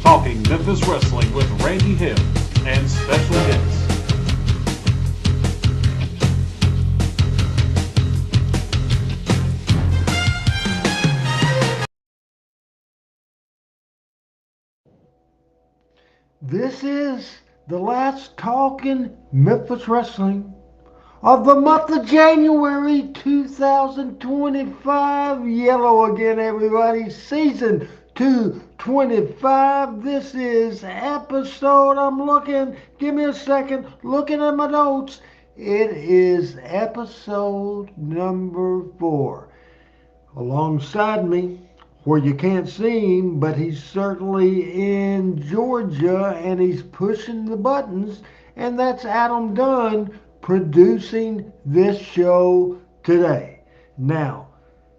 Talking Memphis Wrestling with Randy Hales and special guests. This is the last Talking Memphis Wrestling of the month of January 2025. Yellow again, everybody. Season 225. This is episode, give me a second, looking at my notes. It is episode number 4. Alongside me, where you can't see him, but he's certainly in Georgia and he's pushing the buttons, and that's Adam Dunn producing this show today. Now,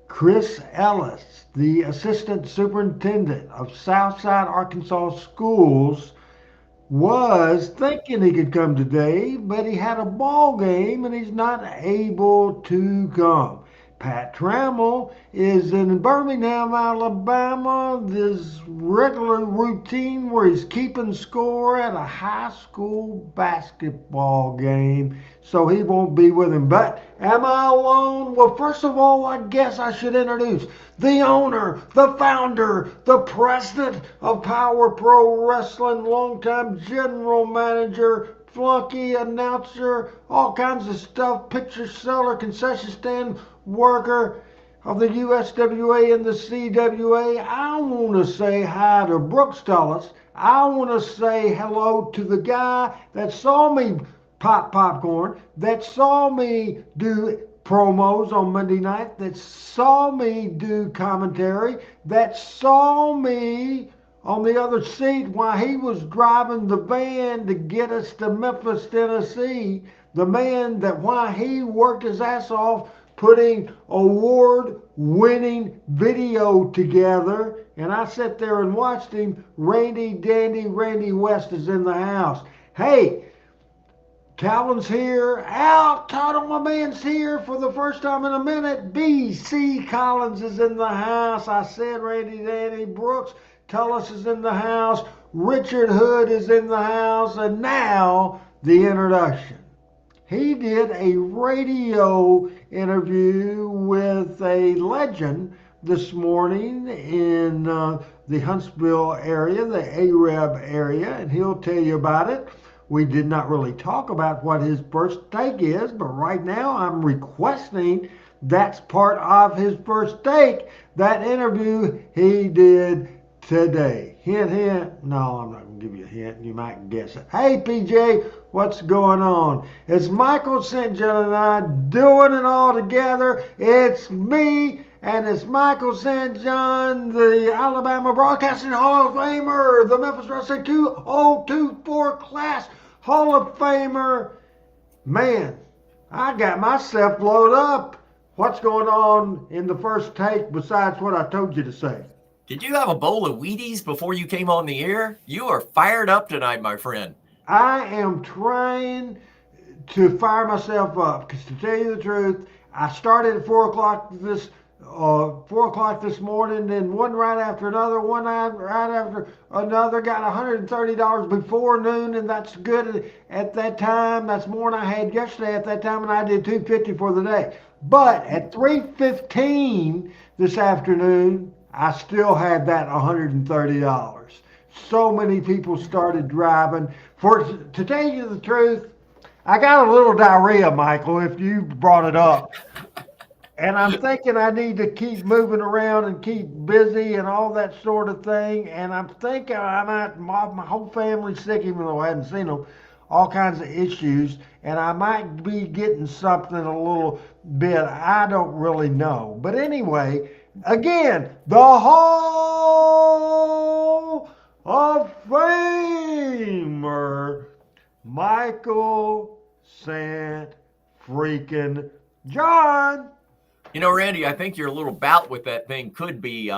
Chris Ellis, the assistant superintendent of Southside Arkansas Schools, was thinking he could come today, but he had a ball game and he's not able to come. Pat Trammell is in Birmingham, Alabama, this regular routine where he's keeping score at a high school basketball game, so he won't be with him. But am I alone? Well, first of all, I guess I should introduce the owner, the founder, the president of Power Pro Wrestling, longtime general manager, flunky announcer, all kinds of stuff, picture seller, concession stand worker of the USWA and the CWA. I want to say hi to Brooks Tullis. I want to say hello to the guy that saw me pop popcorn, that saw me do promos on Monday night, that saw me do commentary, that saw me on the other seat while he was driving the van to get us to Memphis, Tennessee. The man that while he worked his ass off putting award-winning video together, and I sat there and watched him. Randy West is in the house. Hey, Calvin's here. Al Tuttle, my man's here for the first time in a minute. B.C. Collins is in the house. I said Randy Danny. Brooks Tullis is in the house. Richard Hood is in the house. And now the introduction. He did a radio interview with a legend this morning in the Huntsville area, the Arab area, and he'll tell you about it. We did not really talk about what his first take is, but right now I'm requesting that's part of his first take, that interview he did today. Hint, hint. No, I'm not going to give you a hint. You might guess it. Hey, PJ, what's going on? It's Michael St. John and I doing it all together. It's me and it's Michael St. John, the Alabama Broadcasting Hall of Famer, the Memphis Wrestling 2024 class Hall of Famer. Man, I got myself blowed up. What's going on in the first take besides what I told you to say? Did you have a bowl of Wheaties before you came on the air? You are fired up tonight, my friend. I am trying to fire myself up because, to tell you the truth, I started at 4 o'clock this morning, then one right after another, one right after another. Got $130 before noon, and that's good at that time. That's more than I had yesterday at that time, and I did $250 for the day. But at 3:15 this afternoon, I still had that $130. So many people started driving. To tell you the truth, I got a little diarrhea, Michael, if you brought it up. And I'm thinking I need to keep moving around and keep busy and all that sort of thing. And I'm thinking I might, my whole family's sick, even though I hadn't seen them, all kinds of issues. And I might be getting something a little bit. I don't really know. But anyway, again, the Hall of Famer, Michael St. Freaking John. You know, Randy, I think your little bout with that thing could be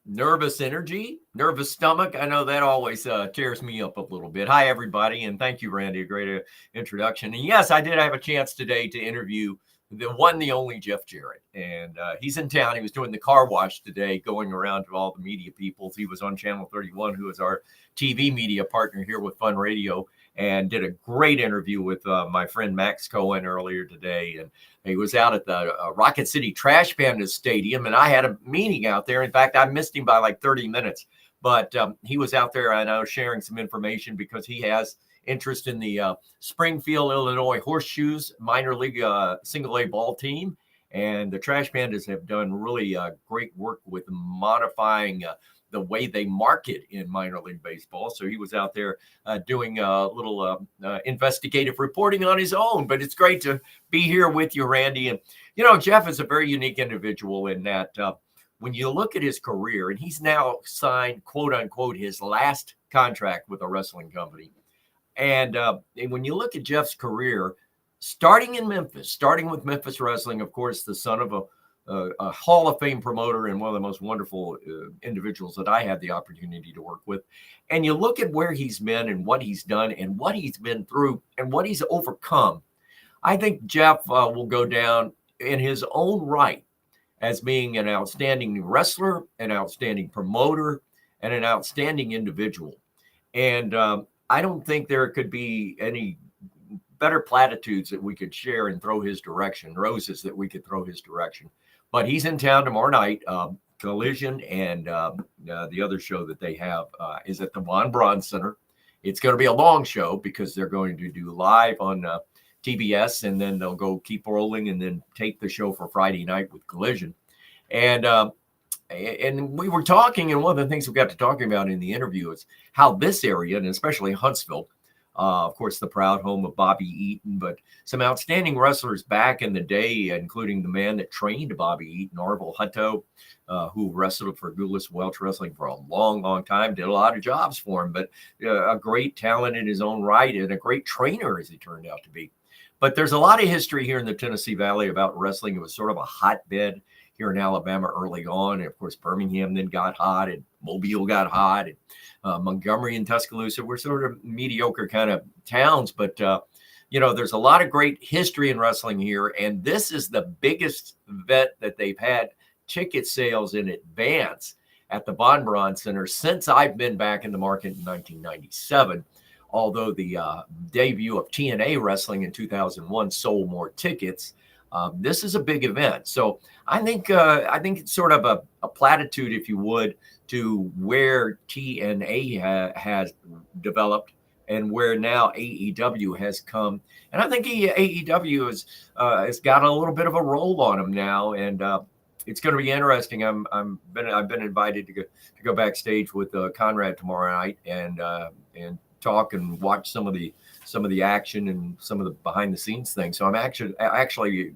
nervous energy, nervous stomach. I know that always tears me up a little bit. Hi, everybody, and thank you, Randy. A great introduction. And yes, I did have a chance today to interview the one, the only Jeff Jarrett. And he's in town. He was doing the car wash today, going around to all the media people. He was on Channel 31, who is our TV media partner here with Fun Radio, and did a great interview with my friend Max Cohen earlier today. And he was out at the Rocket City Trash Pandas Stadium, and I had a meeting out there. In fact, I missed him by like 30 minutes. But he was out there, I know, sharing some information because he has interest in the Springfield, Illinois Horseshoes minor league single A ball team. And the Trash Pandas have done really great work with modifying the way they market in minor league baseball. So he was out there doing a little investigative reporting on his own. But it's great to be here with you, Randy. And, you know, Jeff is a very unique individual in that when you look at his career, and he's now signed, quote unquote, his last contract with a wrestling company. And when you look at Jeff's career, starting in Memphis, starting with Memphis Wrestling, of course, the son of a Hall of Fame promoter and one of the most wonderful individuals that I had the opportunity to work with. And you look at where he's been and what he's done and what he's been through and what he's overcome. I think Jeff will go down in his own right as being an outstanding wrestler, an outstanding promoter, and an outstanding individual. And I don't think there could be any better platitudes that we could share and throw his direction, roses that we could throw his direction. But he's in town tomorrow night. Collision and the other show that they have is at the Von Braun Center. It's going to be a long show because they're going to do live on TBS, and then they'll go keep rolling and then take the show for Friday night with Collision. And we were talking, and one of the things we got to talking about in the interview is how this area, and especially Huntsville, of course, the proud home of Bobby Eaton, but some outstanding wrestlers back in the day, including the man that trained Bobby Eaton, Orville Hutto, who wrestled for Gulas Welch Wrestling for a long, long time, did a lot of jobs for him, but a great talent in his own right and a great trainer, as he turned out to be. But there's a lot of history here in the Tennessee Valley about wrestling. It was sort of a hotbed here in Alabama early on. And of course, Birmingham then got hot, and Mobile got hot, and Montgomery and Tuscaloosa were sort of mediocre kind of towns. But, you know, there's a lot of great history in wrestling here. And this is the biggest event that they've had ticket sales in advance at the Von Braun Center since I've been back in the market in 1997. Although the debut of TNA Wrestling in 2001 sold more tickets, this is a big event. So I think it's sort of a platitude, if you would, to where TNA has developed and where now AEW has come. And I think AEW has got a little bit of a roll on them now, and it's going to be interesting. I've been invited to go backstage with Conrad tomorrow night and talk and watch some of the action and some of the behind the scenes things. So I'm actually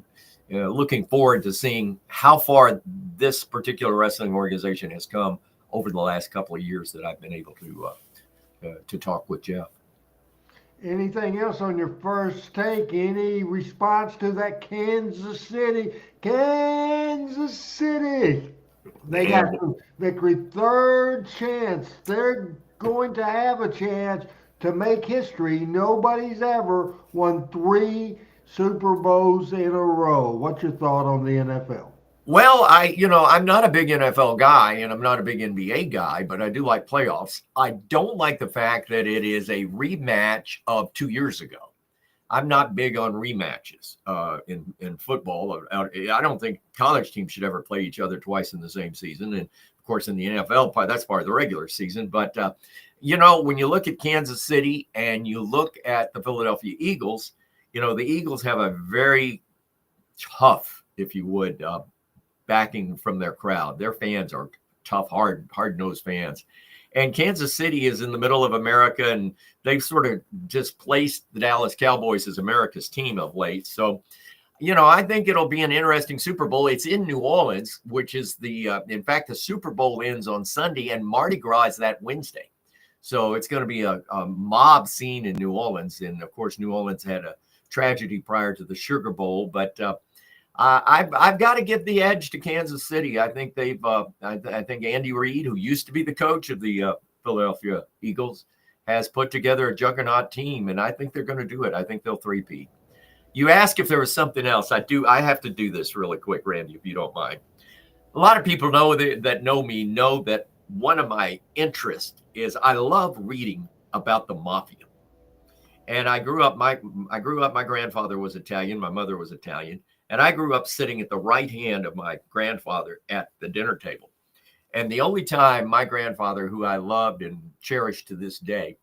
looking forward to seeing how far this particular wrestling organization has come over the last couple of years that I've been able to talk with Jeff. Anything else on your first take? Any response to that Kansas City? Kansas City. They got the victory, third chance. They're going to have a chance to make history. Nobody's ever won 3 Super Bowls in a row. What's your thought on the NFL? Well, I'm not a big NFL guy and I'm not a big NBA guy, but I do like playoffs. I don't like the fact that it is a rematch of 2 years ago. I'm not big on rematches in football. I don't think college teams should ever play each other twice in the same season. And of course, in the NFL, that's part of the regular season. But, when you look at Kansas City and you look at the Philadelphia Eagles, the Eagles have a very tough, if you would, backing from their crowd. Their fans are tough, hard-nosed fans. And Kansas City is in the middle of America, and they've sort of just placed the Dallas Cowboys as America's team of late. So, I think it'll be an interesting Super Bowl. It's in New Orleans, which is in fact, the Super Bowl ends on Sunday, and Mardi Gras is that Wednesday. So it's going to be a mob scene in New Orleans. And of course, New Orleans had a tragedy prior to the Sugar Bowl, but I've got to give the edge to Kansas City. I think I think Andy Reid, who used to be the coach of the Philadelphia Eagles, has put together a juggernaut team, and I think they're going to do it. I think they'll three-peat. You ask if there was something else. I have to do this really quick, Randy, if you don't mind. A lot of people that know me know that one of my interests is I love reading about the mafia. And I grew up. My grandfather was Italian. My mother was Italian, and I grew up sitting at the right hand of my grandfather at the dinner table. And the only time my grandfather, who I loved and cherished to this day,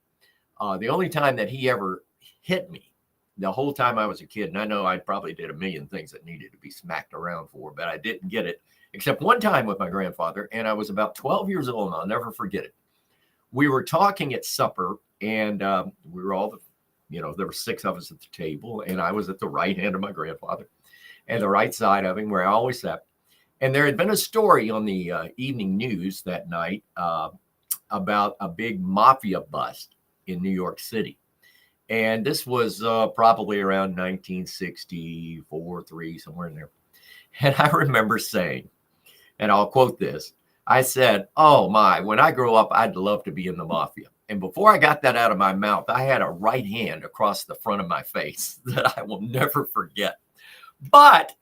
the only time that he ever hit me, the whole time I was a kid, and I know I probably did a million things that needed to be smacked around for, but I didn't get it, except one time with my grandfather, and I was about 12 years old, and I'll never forget it. We were talking at supper, and we were all there were 6 of us at the table, and I was at the right hand of my grandfather and the right side of him where I always sat. And there had been a story on the evening news that night about a big mafia bust in New York City. And this was probably around 1964, 3, somewhere in there. And I remember saying, and I'll quote this, I said, "Oh my, when I grow up, I'd love to be in the mafia." And before I got that out of my mouth, I had a right hand across the front of my face that I will never forget. But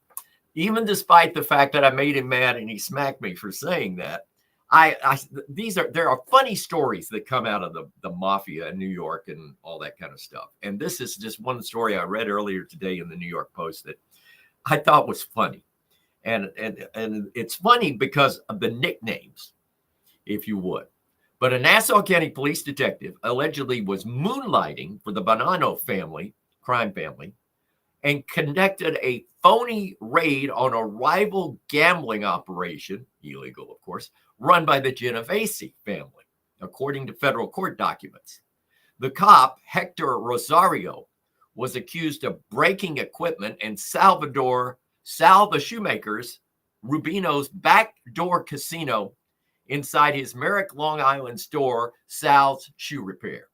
even despite the fact that I made him mad and he smacked me for saying that, there are funny stories that come out of the mafia in New York and all that kind of stuff. And this is just one story I read earlier today in the New York Post that I thought was funny. And it's funny because of the nicknames, if you would. But a Nassau County police detective allegedly was moonlighting for the Bonanno crime family, and conducted a phony raid on a rival gambling operation, illegal, of course, run by the Genovese family, according to federal court documents. The cop, Hector Rosario, was accused of breaking equipment in Sal the Shoemaker's, Rubino's backdoor casino inside his Merrick, Long Island store, Sal's Shoe Repair.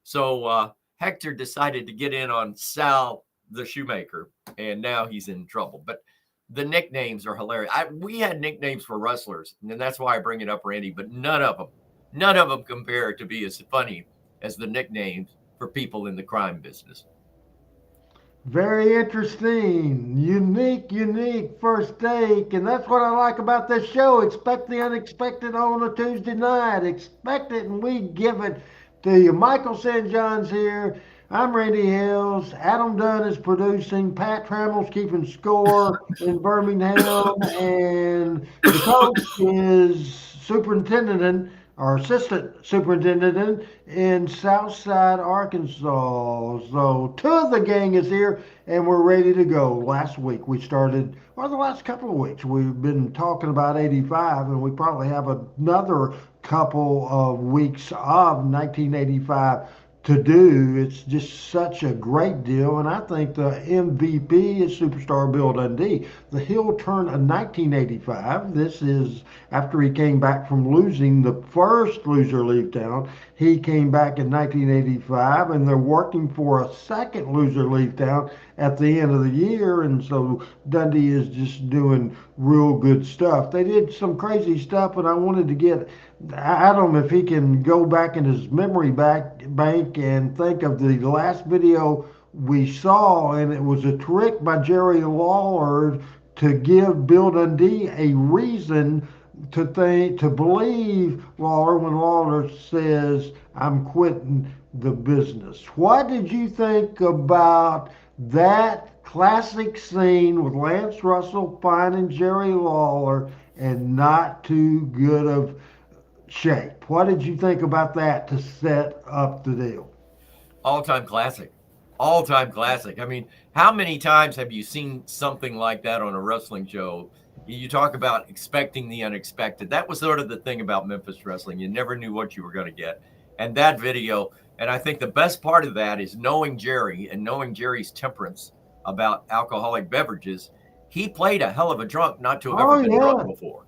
So Hector decided to get in on Sal the Shoemaker, and now he's in trouble. But the nicknames are hilarious. We had nicknames for wrestlers, and that's why I bring it up, Randy, but none of them compare to be as funny as the nicknames for people in the crime business. Very interesting, unique first take, and that's what I like about this show. Expect the unexpected on a Tuesday night. Expect it, and we give it to you. Michael St. John's here. I'm Randy Hales. Adam Dunn is producing. Pat Trammell's keeping score in Birmingham, and the coach is superintendent or assistant superintendent in Southside, Arkansas. So 2 of the gang is here, and we're ready to go. Last week we started, the last couple of weeks we've been talking about 85, and we probably have another couple of weeks of 1985 to do. It's just such a great deal, and I think the MVP is superstar Bill Dundee. The heel turn of 1985. This is after he came back from losing the first loser leave town. He came back in 1985, and they're working for a second loser leave town at the end of the year, and so Dundee is just doing real good stuff. They did some crazy stuff, and I wanted to get Adam, if he can go back in his memory bank and think of the last video we saw, and it was a trick by Jerry Lawler to give Bill Dundee a reason to believe Lawler when Lawler says, "I'm quitting the business." What did you think about that classic scene with Lance Russell finding Jerry Lawler and not too good of shape? What did you think about that to set up the deal? All-time classic. All-time classic. I mean, how many times have you seen something like that on a wrestling show? You talk about expecting the unexpected. That was sort of the thing about Memphis wrestling. You never knew what you were going to get. And that video, and I think the best part of that is knowing Jerry and knowing Jerry's temperance about alcoholic beverages. He played a hell of a drunk not to have ever been drunk before.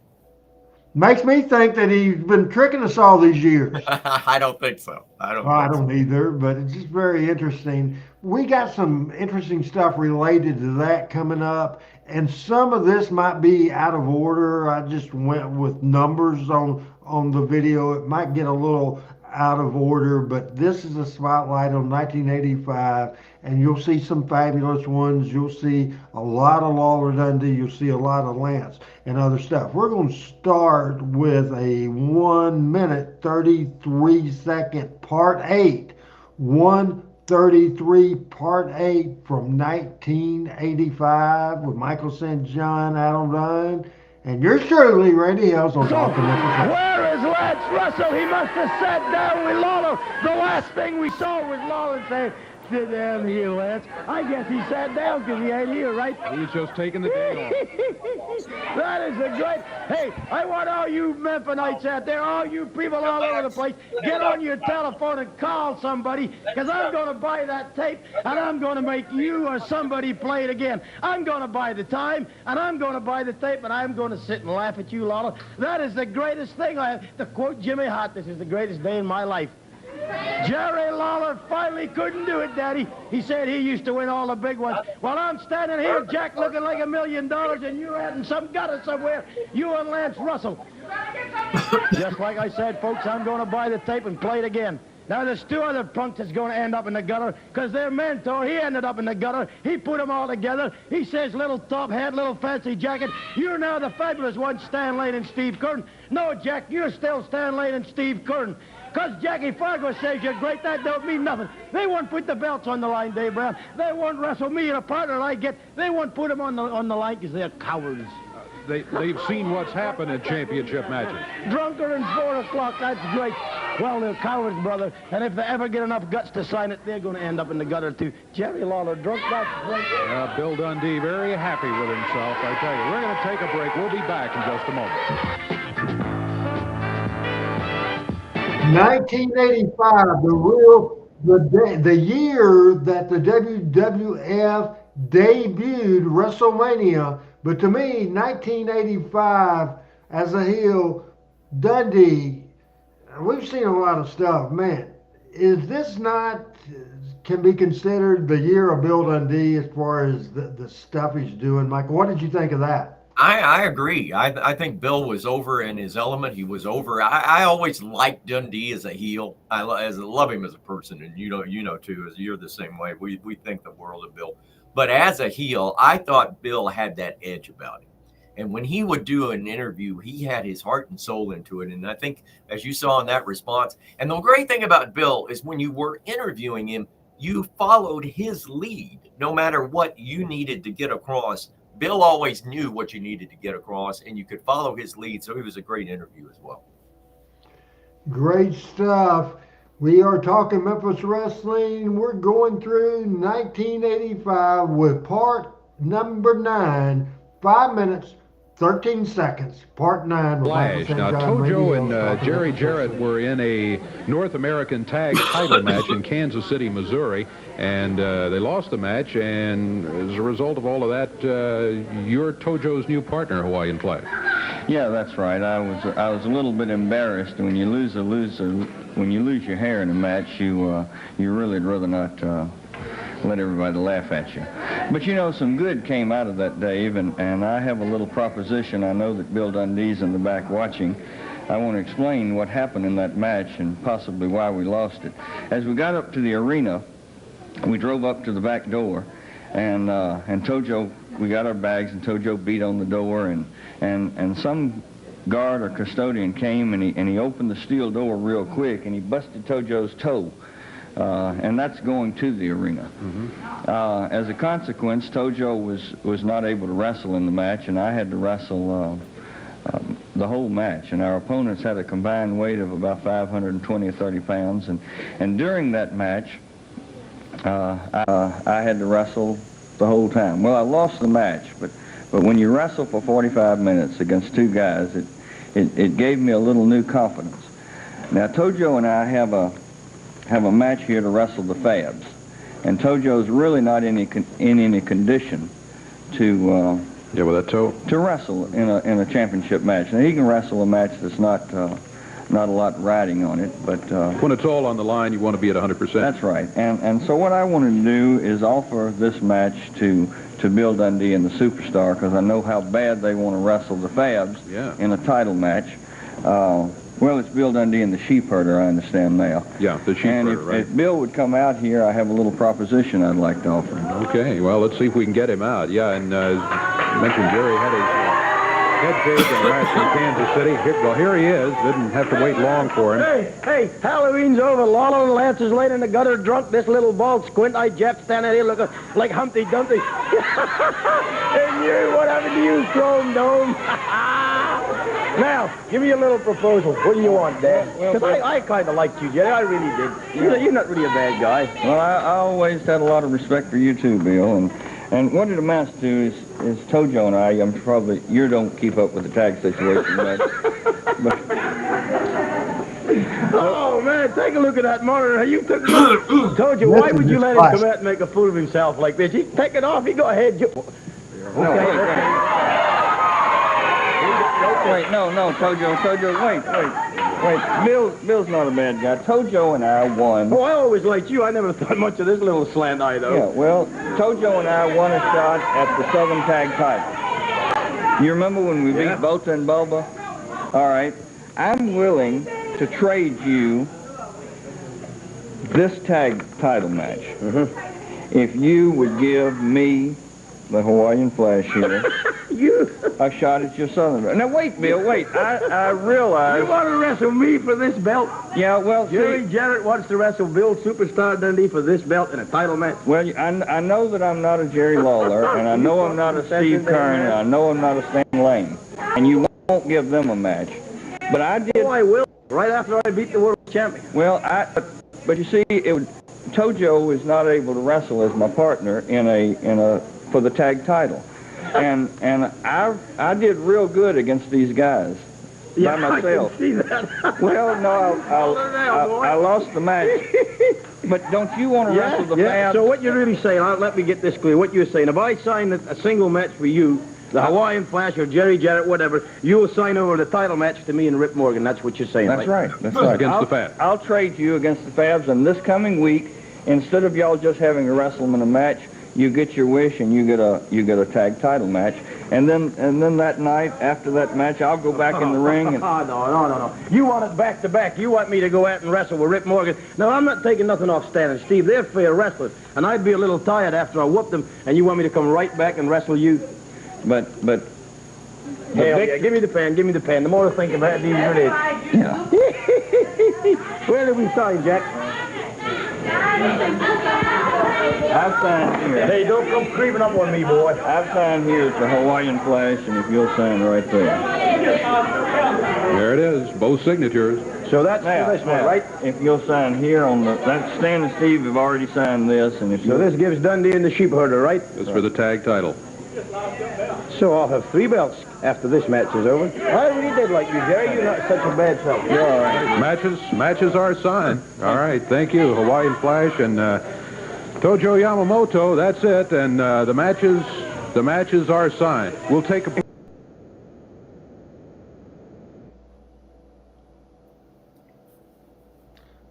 Makes me think that he's been tricking us all these years. I don't think so. I don't either, but it's just very interesting. We got some interesting stuff related to that coming up, and some of this might be out of order. I just went with numbers on the video. It might get a little out of order, but this is a spotlight on 1985, and you'll see some fabulous ones. You'll see a lot of Lawler Dundee. You'll see a lot of Lance and other stuff. We're going to start with a 1-minute 33-second Part 8. 1:33 Part 8 from 1985 with Michael St. John, Adam Dunn, and yours truly, Randy Hales on Talking Memphis. Where is Lance Russell? He must have sat down with Lawler. The last thing we saw was Lawler saying, "Sit down here, Lance." I guess he sat down because he ain't here, right? He's just taking the day off. That is a great... Hey, I want all you Memphisites out there, all you people all over the place, get on your telephone and call somebody, because I'm going to buy that tape, and I'm going to make you or somebody play it again. I'm going to buy the time, and I'm going to buy the tape, and I'm going to sit and laugh at you, Lawler. That is the greatest thing I have. To quote Jimmy Hart, this is the greatest day in my life. Jerry Lawler finally couldn't do it, Daddy. He said he used to win all the big ones. Well, I'm standing here, Jack, looking like $1 million, and you're out in some gutter somewhere, you and Lance Russell. Just like I said, folks, I'm going to buy the tape and play it again. Now, there's 2 other punks that's going to end up in the gutter, because their mentor, he ended up in the gutter. He put them all together. He says, little top hat, little fancy jacket, you're now the fabulous one, Stan Lane and Steve Curtin. No, Jack, you're still Stan Lane and Steve Curtin. Because Jackie Fargo says you're great, that don't mean nothing. They won't put the belts on the line, Dave Brown. They won't wrestle me and a partner I get. They won't put them on the line because they're cowards. They've seen what's happened in championship matches. Drunker than 4 o'clock, that's great. Well, they're cowards, brother. And if they ever get enough guts to sign it, they're going to end up in the gutter, too. Jerry Lawler, drunk, that's great. Bill Dundee very happy with himself, I tell you. We're going to take a break. We'll be back in just a moment. 1985, the year that the WWF debuted WrestleMania. But to me, 1985 as a heel, Dundee, we've seen a lot of stuff. Man, is this not, can be considered the year of Bill Dundee as far as the stuff he's doing? Michael, what did you think of that? I agree. I think Bill was over in his element. He was over. I always liked Dundee as a heel. I love him as a person, and you know too, as you're the same way. We think the world of Bill. But as a heel, I thought Bill had that edge about him. And when he would do an interview, he had his heart and soul into it. And I think, as you saw in that response, and the great thing about Bill is when you were interviewing him, you followed his lead, no matter what you needed to get across. Bill always knew what you needed to get across, and you could follow his lead. So he was a great interview as well. Great stuff. We are talking Memphis Wrestling. We're going through 1985 with part number 9, 5 minutes, 13 seconds. Part 9. Flash. Now, Tojo and Jerry Jarrett were in a North American Tag title match in Kansas City, Missouri, and they lost the match. And as a result of all of that, you're Tojo's new partner, Hawaiian Flash. Yeah, that's right. I was a little bit embarrassed. When you lose your hair in a match, you really'd rather not let everybody laugh at you. But you know, some good came out of that, Dave, and I have a little proposition. I know that Bill Dundee's in the back watching. I want to explain what happened in that match and possibly why we lost it. As we got up to the arena, we drove up to the back door, and Tojo, we got our bags, and Tojo beat on the door, and some guard or custodian came, and he opened the steel door real quick, and he busted Tojo's toe. And that's going to the arena. Mm-hmm. As a consequence, Tojo was not able to wrestle in the match, and I had to wrestle the whole match. And our opponents had a combined weight of about 520 or 30 pounds. And during that match, I had to wrestle the whole time. Well, I lost the match, but when you wrestle for 45 minutes against 2 guys, it gave me a little new confidence. Now, Tojo and I have a match here to wrestle the Fabs, and Tojo's really not in any condition to with that toe, to wrestle in a championship match. Now, he can wrestle a match that's not a lot riding on it, but when it's all on the line, you want to be at 100%. That's right. And so what I wanted to do is offer this match to Bill Dundee and the Superstar, because I know how bad they want to wrestle the Fabs in a title match. Well, it's Bill Dundee and the sheep herder, I understand now. Yeah, the sheep And herder, right? if Bill would come out here, I have a little proposition I'd like to offer him. Okay, well, let's see if we can get him out. Yeah, and as mentioned, Jerry had his head caved and match in Kansas City. Here he is. Didn't have to wait long for him. Hey, Halloween's over. Lawler and Lance is laid in the gutter drunk. This little bald squint-eyed Jeff standing here looking like Humpty Dumpty. And you, what happened to you, Chrome Dome? Now, give me a little proposal. What do you want, Dad? Because I kind of liked you, Jerry. I really did. You're not really a bad guy. Well, I always had a lot of respect for you too, Bill. And what it amounts to is Tojo and I, I'm probably, you don't keep up with the tag situation much. Oh, man, take a look at that monitor. You took Tojo, why would you let him come out and make a fool of himself like this? He take it off. He go ahead. Wait, no, Tojo, wait. Bill's not a bad guy. Tojo and I won. Oh, I always liked you. I never thought much of this little slant eye, though. Yeah, well, Tojo and I won a shot at the Southern Tag title. You remember when we beat Bota and Bubba? All right. I'm willing to trade you this tag title match. If you would give me, the Hawaiian Flash here, a shot at your Southern belt. Now, wait, Bill, wait. I realize... You want to wrestle me for this belt? Yeah, well, Jerry Jarrett wants to wrestle Bill Superstar Dundee for this belt in a title match. Well, I know that I'm not a Jerry Lawler, and I know I'm not a Steve Kern, and I know I'm not a Stan Lane. And you won't give them a match. But I did... Oh, I will, right after I beat the world champion. Well, but you see, Tojo is not able to wrestle as my partner for the tag title. And I did real good against these guys by myself. I can see that. Well, no, I lost the match. But don't you want to wrestle the fans? So what you're really saying, let me get this clear. What you're saying, if I sign a single match for you, the Hawaiian Flash or Jerry Jarrett, whatever, you will sign over the title match to me and Rip Morgan. That's what you're saying. That's right. That's right. Against the Fabs. I'll trade you against the Fabs, and this coming week, instead of y'all just having a WrestleMania match, you get your wish and you get a tag title match, and then that night after that match, I'll go back in the ring. And No. You want it back to back. You want me to go out and wrestle with Rip Morgan. No, I'm not taking nothing off Stan and Steve. They're fair wrestlers, and I'd be a little tired after I whooped them, and you want me to come right back and wrestle you? But. Hell, yeah, give me the pen. The more I think about it, the easier it is. Yeah. Where did we sign, Jack? I've signed here. Hey, don't come creeping up on me, boy. I've signed here at the Hawaiian Flash, and if you'll sign right there. There it is, both signatures. So that's for this one, right? If you'll sign here on that's Stan and Steve have already signed this, and if So this gives Dundee and the sheep herder, right? It's for the tag title. So I'll have 3 belts after this match is over. I really did like you, Jerry. You're not such a bad fellow. You're all right. Matches are signed. All right, thank you, Hawaiian Flash and Tojo Yamamoto. That's it, and the matches are signed. We'll take a.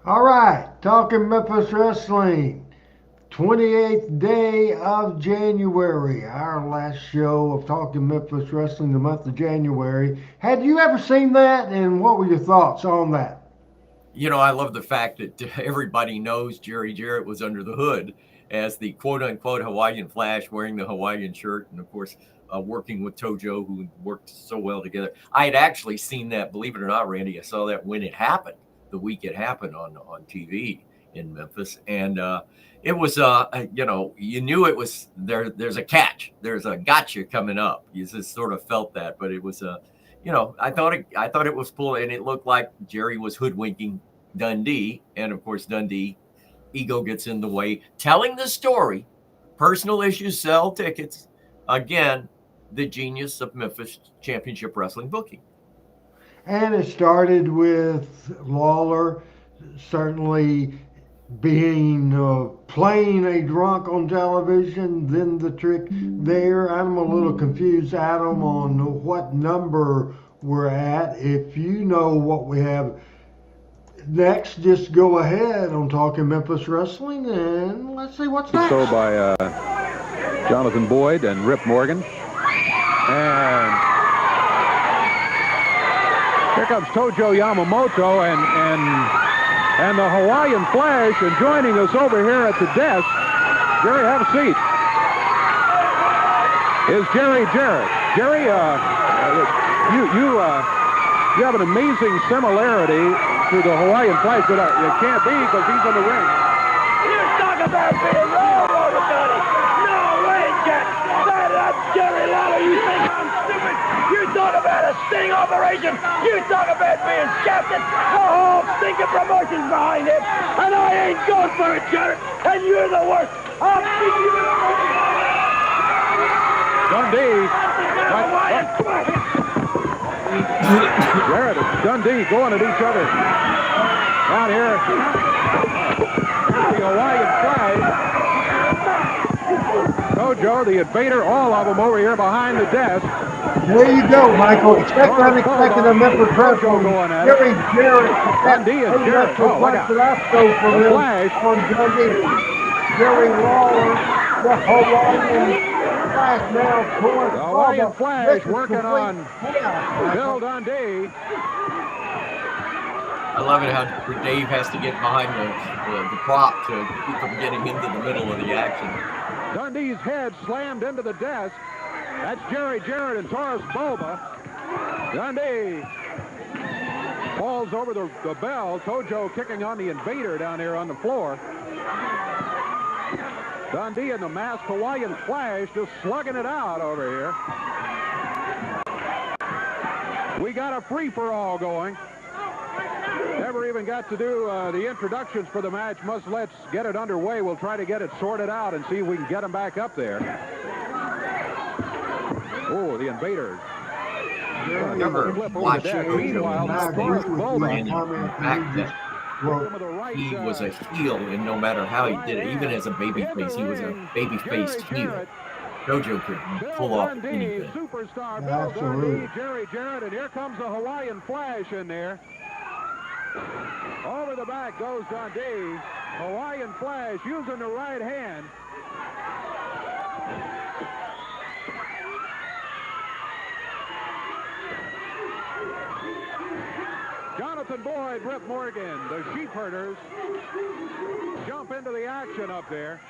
All right, talking Memphis Wrestling. 28th day of January, our last show of Talking Memphis Wrestling, the month of January. Had you ever seen that, and what were your thoughts on that? You know, I love the fact that everybody knows Jerry Jarrett was under the hood as the quote-unquote Hawaiian Flash, wearing the Hawaiian shirt, and, of course, working with Tojo, who worked so well together. I had actually seen that, believe it or not, Randy. I saw that when it happened, the week it happened on TV in Memphis, and it was, you knew it was there. There's a catch. There's a gotcha coming up. You just sort of felt that, but it was I thought it was cool, and it looked like Jerry was hoodwinking Dundee, and of course Dundee, ego gets in the way. Telling the story, personal issues sell tickets. Again, the genius of Memphis Championship Wrestling booking. And it started with Lawler certainly being playing a drunk on television, then the trick there. I'm a little confused, Adam, on what number we're at. If you know what we have next, just go ahead on Talking Memphis Wrestling, and let's see what's next. So by Jonathan Boyd and Rip Morgan. And here comes Tojo Yamamoto and the Hawaiian Flash, and joining us over here at the desk, Jerry, have a seat, is Jerry Jarrett. Jerry, you have an amazing similarity to the Hawaiian Flash, but it can't be because he's in the ring. You talk about being railroaded, buddy. No way, Jack. That's Jerry Lawler. You think I'm stupid? You talk about a sting operation. You talk about being shafted. The whole stinking promotion's behind it. And I ain't going for it, Jared. And you're the worst. I'll beat you in the Dundee. Jarrett and Dundee going at each other. Down here. The Hawaiian Flash. Tojo, the Invader, all of them over here behind the desk. There you go, Michael. Expect unexpected in Memphis Wrestling. Jerry Jarrett. Dundee and Jarrett. Oh, look out. The Flash. On Dundee. Jerry Lawler, the Hawaiian Flash now pulling. The Hawaiian Flash working on Bill Dundee. I love it how Dave has to get behind the prop to keep from getting into the middle of the action. Dundee's head slammed into the desk. That's Jerry Jarrett and Taurus Bulba. Dundee falls over the bell. Tojo kicking on the Invader down there on the floor. Dundee and the masked Hawaiian Flash just slugging it out over here. We got a free-for-all going. Never even got to do the introductions for the match, much less get it underway. We'll try to get it sorted out and see if we can get them back up there. Oh, the Invaders. Remember, watch Meanwhile, Taurus Bulba. He was a heel, and no matter how he did it, even as a babyface, he was a baby-faced heel. Tojo could pull off anything. Superstar Bill Dundee, Jerry Jarrett, and here comes the Hawaiian Flash in there. Over the back goes Dundee. Hawaiian Flash using the right hand. Jonathan Boyd, Rip Morgan, the Sheepherders jump into the action up there.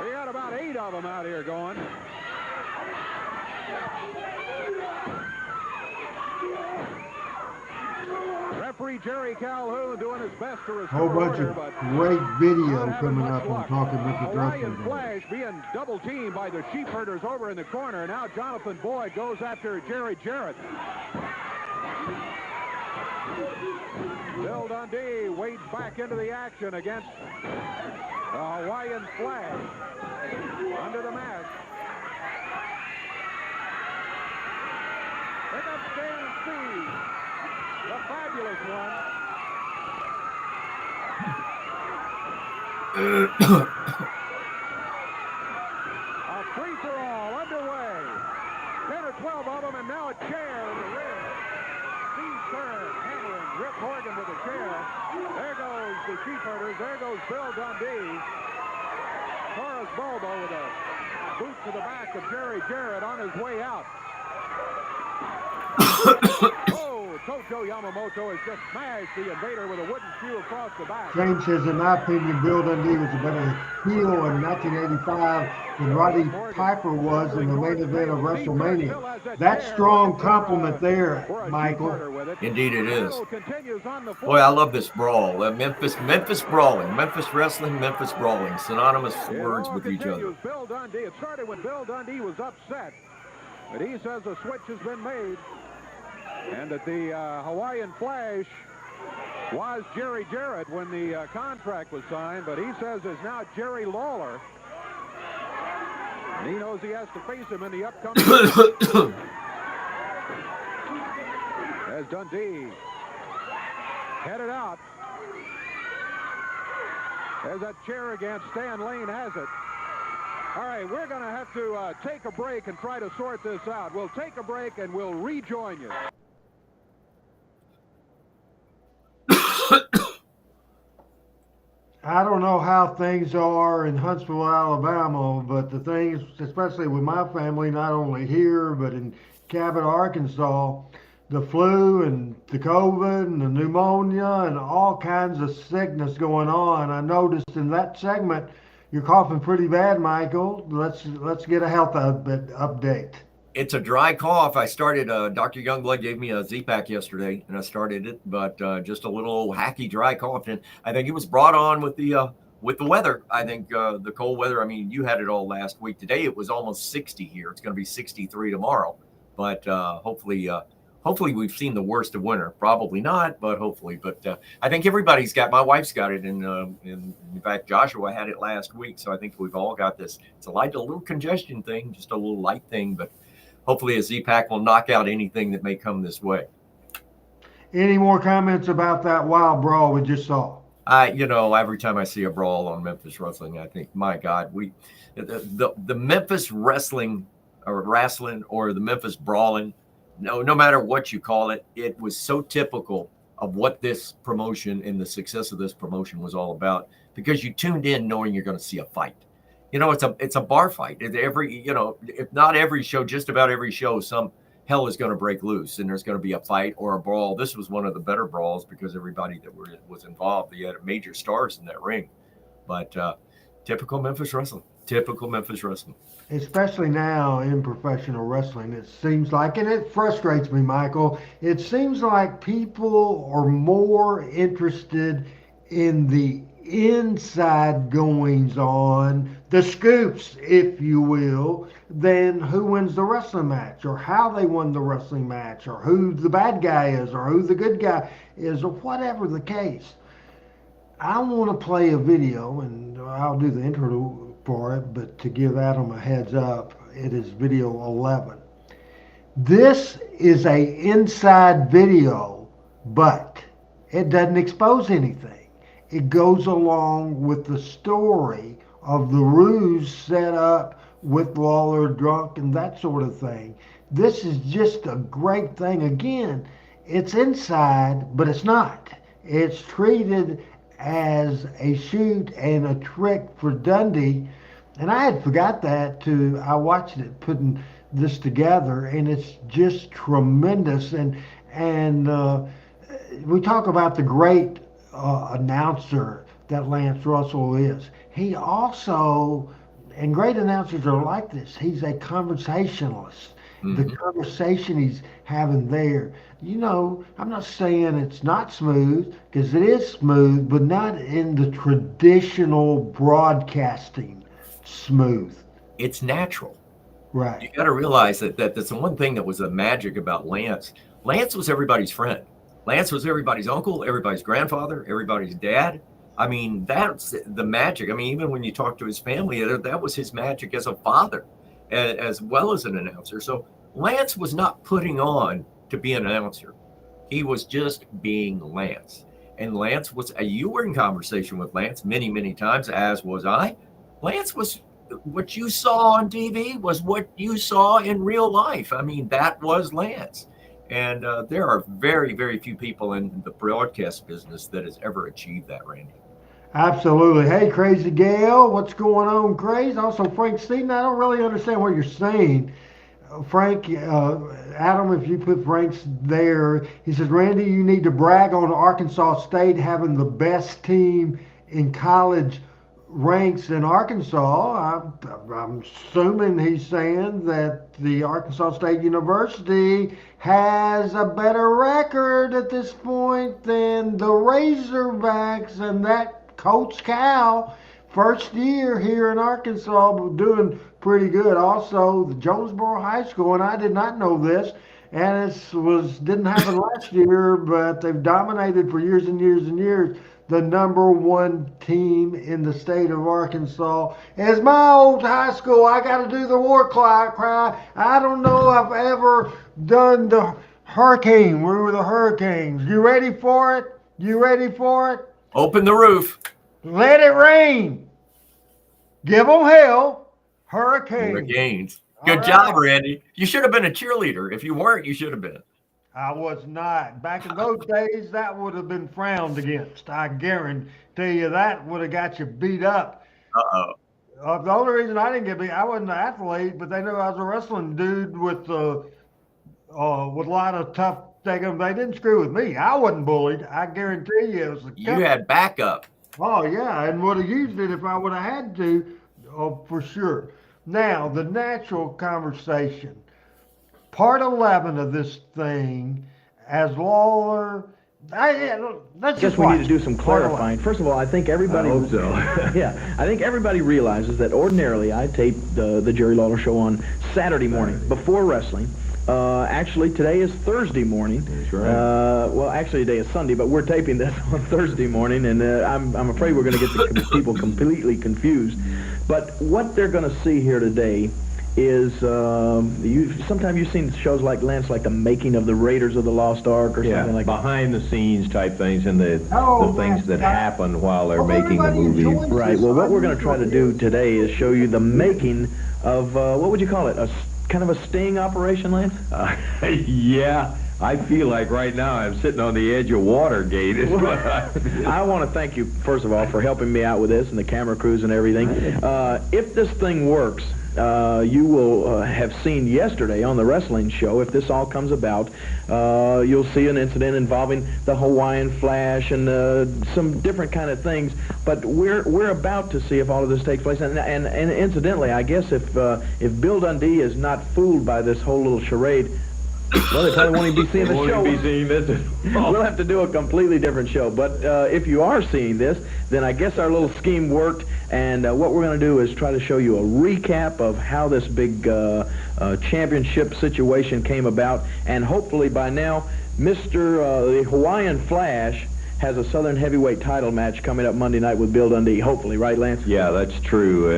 We got about 8 of them out here going. Referee Jerry Calhoun doing his best to restore whole bunch order, of great video coming up on Talking Memphis Hawaiian Wrestling. Flash being double teamed by the Sheepherders over in the corner. Now Jonathan Boyd goes after Jerry Jarrett. Bill Dundee wades back into the action against the Hawaiian Flash under the mask. Pick up Stan Steve, the fabulous one. A free-for-all underway. 10 or 12 of them, and now a chair in the ring. Steve Stern hammering Rip Morgan with a chair. There goes the Sheepherders. There goes Bill Dundee. Taurus Bulba with a boot to the back of Jerry Jarrett on his way out. Oh, Tojo Yamamoto has just smashed the Invader with a wooden shoe across the back. James says, in my opinion, Bill Dundee was a better heel in 1985 than Roddy Piper was in the main event of WrestleMania. That's strong compliment there, Michael. Indeed it is. Boy, I love this brawl. Memphis brawling. Memphis wrestling, Memphis brawling. Synonymous words with each other. Bill Dundee. It started when Bill Dundee was upset. But he says a switch has been made. And that the Hawaiian Flash was Jerry Jarrett when the contract was signed, but he says it's now Jerry Lawler. And he knows he has to face him in the upcoming as Dundee headed out. There's that chair against Stan Lane has it. All right, we're going to have to take a break and try to sort this out. We'll take a break and we'll rejoin you. I don't know how things are in Huntsville, Alabama, but the things, especially with my family, not only here, but in Cabot, Arkansas, the flu and the COVID and the pneumonia and all kinds of sickness going on. I noticed in that segment you're coughing pretty bad, Michael. Let's get a health update. It's a dry cough. I started, Dr. Youngblood gave me a Z-Pack yesterday, and I started it, but just a little hacky dry cough. And I think it was brought on with the weather. I think the cold weather, I mean, you had it all last week. Today it was almost 60 here. It's going to be 63 tomorrow. But hopefully we've seen the worst of winter. Probably not, but hopefully. But I think everybody's got, my wife's got it. And in fact, Joshua had it last week. So I think we've all got this. It's a little congestion thing, just a little light thing, but hopefully a Z-Pack will knock out anything that may come this way. Any more comments about that wild brawl we just saw? Every time I see a brawl on Memphis wrestling, I think, my God, the Memphis wrestling or the Memphis brawling, no matter what you call it, it was so typical of what this promotion and the success of this promotion was all about, because you tuned in knowing you're going to see a fight. It's a bar fight. If not every show, just about every show, some hell is going to break loose and there's going to be a fight or a brawl. This was one of the better brawls because everybody that was involved, they had major stars in that ring. But typical Memphis wrestling. Especially now in professional wrestling, it seems like, and it frustrates me, Michael, it seems like people are more interested in the inside goings on, the scoops, if you will, than who wins the wrestling match or how they won the wrestling match or who the bad guy is or who the good guy is or whatever the case. I want to play a video, and I'll do the intro for it, but to give Adam a heads up, it is video 11. This is a inside video, but it doesn't expose anything. It goes along with the story of the ruse set up with Lawler drunk and that sort of thing. This is just a great thing. Again, it's inside, but it's not. It's treated as a shoot and a trick for Dundee. And I had forgot that too. I watched it putting this together, and it's just tremendous. And we talk about the great announcer that Lance Russell is. He also, and great announcers are like this, he's a conversationalist. Mm-hmm. The conversation he's having there, I'm not saying it's not smooth, because it is smooth, but not in the traditional broadcasting smooth. It's natural. Right. You got to realize that that's the one thing that was the magic about Lance. Lance was everybody's friend. Lance was everybody's uncle, everybody's grandfather, everybody's dad. I mean, that's the magic. I mean, even when you talk to his family, that was his magic as a father, as well as an announcer. So Lance was not putting on to be an announcer. He was just being Lance. And Lance was, you were in conversation with Lance many, many times, as was I. Lance was, what you saw on TV was what you saw in real life. I mean, that was Lance. And there are very, very few people in the broadcast business that has ever achieved that, Randy. Absolutely. Hey, Crazy Gail, what's going on, Crazy? Also, Frank Steven, I don't really understand what you're saying. Frank, Adam, if you put Frank's there, he says, Randy, you need to brag on Arkansas State having the best team in college ranks in Arkansas. I'm assuming he's saying that the Arkansas State University has a better record at this point than the Razorbacks, and that Coach Cal, first year here in Arkansas, doing pretty good. Also, the Jonesboro High School, and I did not know this, and it didn't happen last year, but they've dominated for years and years and years. The number one team in the state of Arkansas. As my old high school, I got to do the war cry. I don't know if I've ever done the hurricane. We were the Hurricanes. You ready for it? You ready for it? Open the roof. Let it rain. Give them hell. Hurricanes. Good job, Randy. You should have been a cheerleader. If you weren't, you should have been. I was not. Back in those days, that would have been frowned against. I guarantee you that would have got you beat up. Uh-oh. The only reason I didn't get beat, I wasn't an athlete, but they knew I was a wrestling dude with a lot of tough They didn't screw with me. I wasn't bullied. I guarantee you it was the You had backup. Oh, yeah, and would have used it if I would have had to, oh, for sure. Now, the natural conversation. Part 11 of this thing, as Lawler, let's Guess just we watch need to do it. some Part 11. clarifying. First of all, I think everybody. I hope so. Yeah, I think everybody realizes that ordinarily I tape the Jerry Lawler Show on Saturday morning before wrestling. Actually, today is Thursday morning. That's right. Well, actually, today is Sunday, but we're taping this on Thursday morning, and I'm afraid we're going to get the people completely confused. But what they're going to see here today is sometimes you've seen shows like Lance, like the making of the Raiders of the Lost Ark or something like that. behind the scenes type things and the Oh, things that happen while they're Hope making the everybody movie. enjoys Right. this. Well, what I'm we're going to try to do today is show you the making of what would you call it? Kind of a sting operation, Lance? Yeah, I feel like right now I'm sitting on the edge of Watergate. Is what I want to thank you, first of all, for helping me out with this and the camera crews and everything. If this thing works, you will have seen yesterday on the wrestling show, if this all comes about, you'll see an incident involving the Hawaiian Flash and some different kind of things. But we're about to see if all of this takes place. And incidentally, I guess if Bill Dundee is not fooled by this whole little charade, well, they probably won't even be seeing the show. Be seeing this. We'll have to do a completely different show. But if you are seeing this, then I guess our little scheme worked. And what we're going to do is try to show you a recap of how this big championship situation came about. And hopefully by now, the Hawaiian Flash has a Southern Heavyweight title match coming up Monday night with Bill Dundee. Hopefully, right, Lance? Yeah, that's true.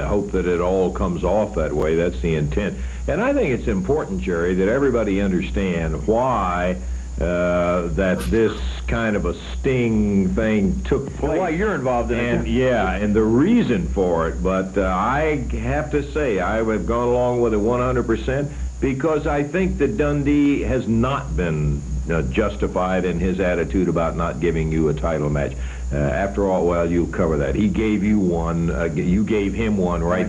Hope that it all comes off that way. That's the intent. And I think it's important, Jerry, that everybody understand why that this kind of a sting thing took place. Why you're involved in it. Yeah, and the reason for it. But I have to say, I have gone along with it 100% because I think that Dundee has not been justified in his attitude about not giving you a title match. After all, well, you'll cover that. He gave you one, you gave him one right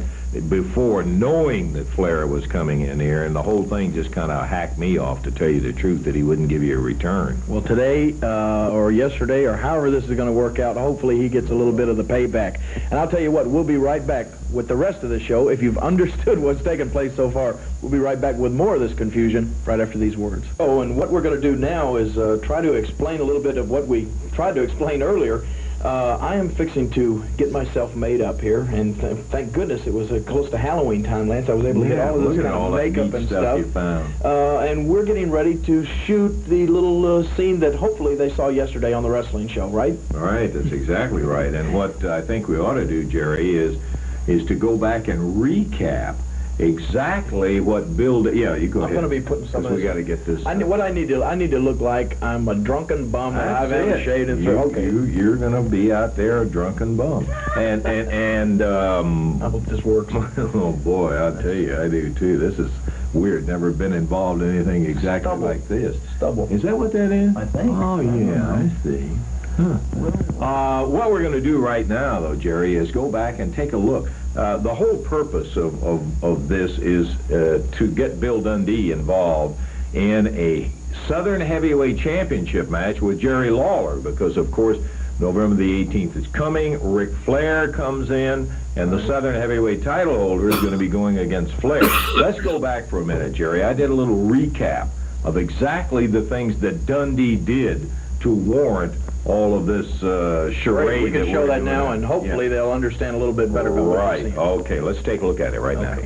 before, knowing that Flair was coming in here, and the whole thing just kind of hacked me off, to tell you the truth, that he wouldn't give you a return. Well, today or yesterday or however this is going to work out, hopefully he gets a little bit of the payback. And I'll tell you what, we'll be right back with the rest of the show. If you've understood what's taken place so far, we'll be right back with more of this confusion right after these words. Oh, and what we're going to do now is try to explain a little bit of what we tried to explain earlier. I am fixing to get myself made up here, and thank goodness it was close to Halloween time, Lance. I was able to get all of this kind of makeup and stuff. You found. And we're getting ready to shoot the little scene that hopefully they saw yesterday on the wrestling show, right? All right, that's exactly right. And what I think we ought to do, Jerry, is to go back and recap exactly what Bill did. Yeah, you go ahead. I'm going to be putting some of this. We got to get this. I need to look like I'm a drunken bum and I've had shaved and okay. You're going to be out there a drunken bum. And I hope this works. Oh boy, I'll tell you, I do too. This is weird. Never been involved in anything exactly like this. Stubble. Is that what that is? I think. Oh yeah, I see. Huh. What we're going to do right now, though, Jerry, is go back and take a look. The whole purpose of this is to get Bill Dundee involved in a Southern Heavyweight Championship match with Jerry Lawler, because, of course, November the 18th is coming. Ric Flair comes in, and the Southern Heavyweight title holder is going to be going against Flair. Let's go back for a minute, Jerry. I did a little recap of exactly the things that Dundee did to warrant all of this charade. We can show that now, and hopefully they'll understand a little bit better about what right. Okay, let's take a look at it right now.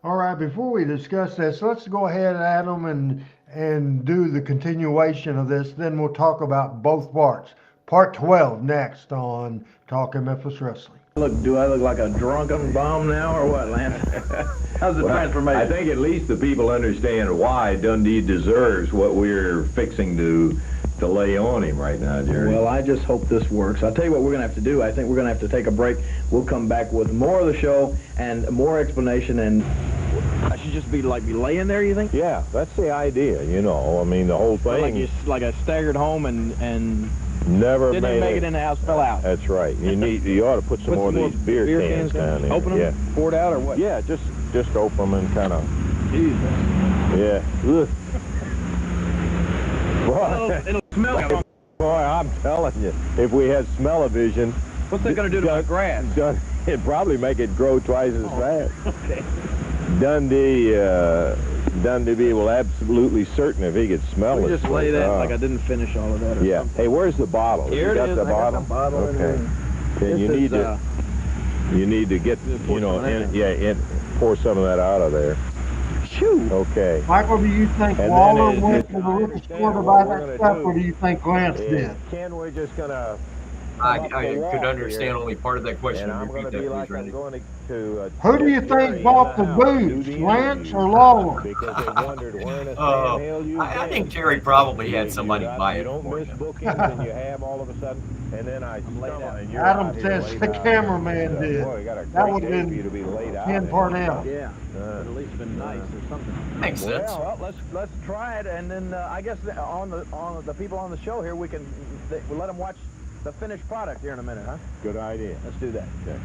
All right, before we discuss this, let's go ahead, Adam, and do the continuation of this. Then we'll talk about both parts. Part 12 next on Talking Memphis Wrestling. Do I look like a drunken bum now, or what, Lance? How's the transformation? I think at least the people understand why Dundee deserves what we're fixing to lay on him right now, Jerry. Well, I just hope this works. I'll tell you what we're going to have to do. I think we're going to have to take a break. We'll come back with more of the show and more explanation, and I should just be laying there, you think? Yeah, that's the idea, you know. I mean, the whole thing. Like I staggered home and Never Didn't made even make it in the house, fell out. That's right. You ought to put some more of these beer cans down there. Open them, Yeah. pour it out, or what? Yeah, just open them and kind of. Jesus. Yeah. Ugh. It'll smell like Boy, I'm telling you, if we had smell-o-vision, what's that going to do to my grass? It'd probably make it grow twice as fast. Okay. Dundee will absolutely certain if he could smell it. Just lay that like I didn't finish all of that. Or Yeah. something. Hey, where's the bottle? Here you got it is. the I bottle? got the bottle. Okay. Then you need to get, pour some of that out of there. Shoo. Okay. Michael, do you think And Waller then went to the liquor store to buy that stuff, or do you think Lance did? Ken, we're just gonna. I could understand only part of that question. And I'm Repeat going to that, be please, like Randy. I'm going to Who do you think bought the booze, Lance or Lawler? Because they wondered where in a Sam Hill you've I been. think Jerry probably had somebody buy You it don't for miss him. bookings and you have all of a sudden, and then I stumble and you're Adam out here says laid the out. cameraman did. Boy, you got a That great would've day been for you to be laid out Ken in. Parnell. Yeah. At least been nice or something. Makes sense. Well, let's try it, and then I guess on the people on the show here, we'll let them watch the finished product here in a minute, huh? Good idea. Let's do that. Okay.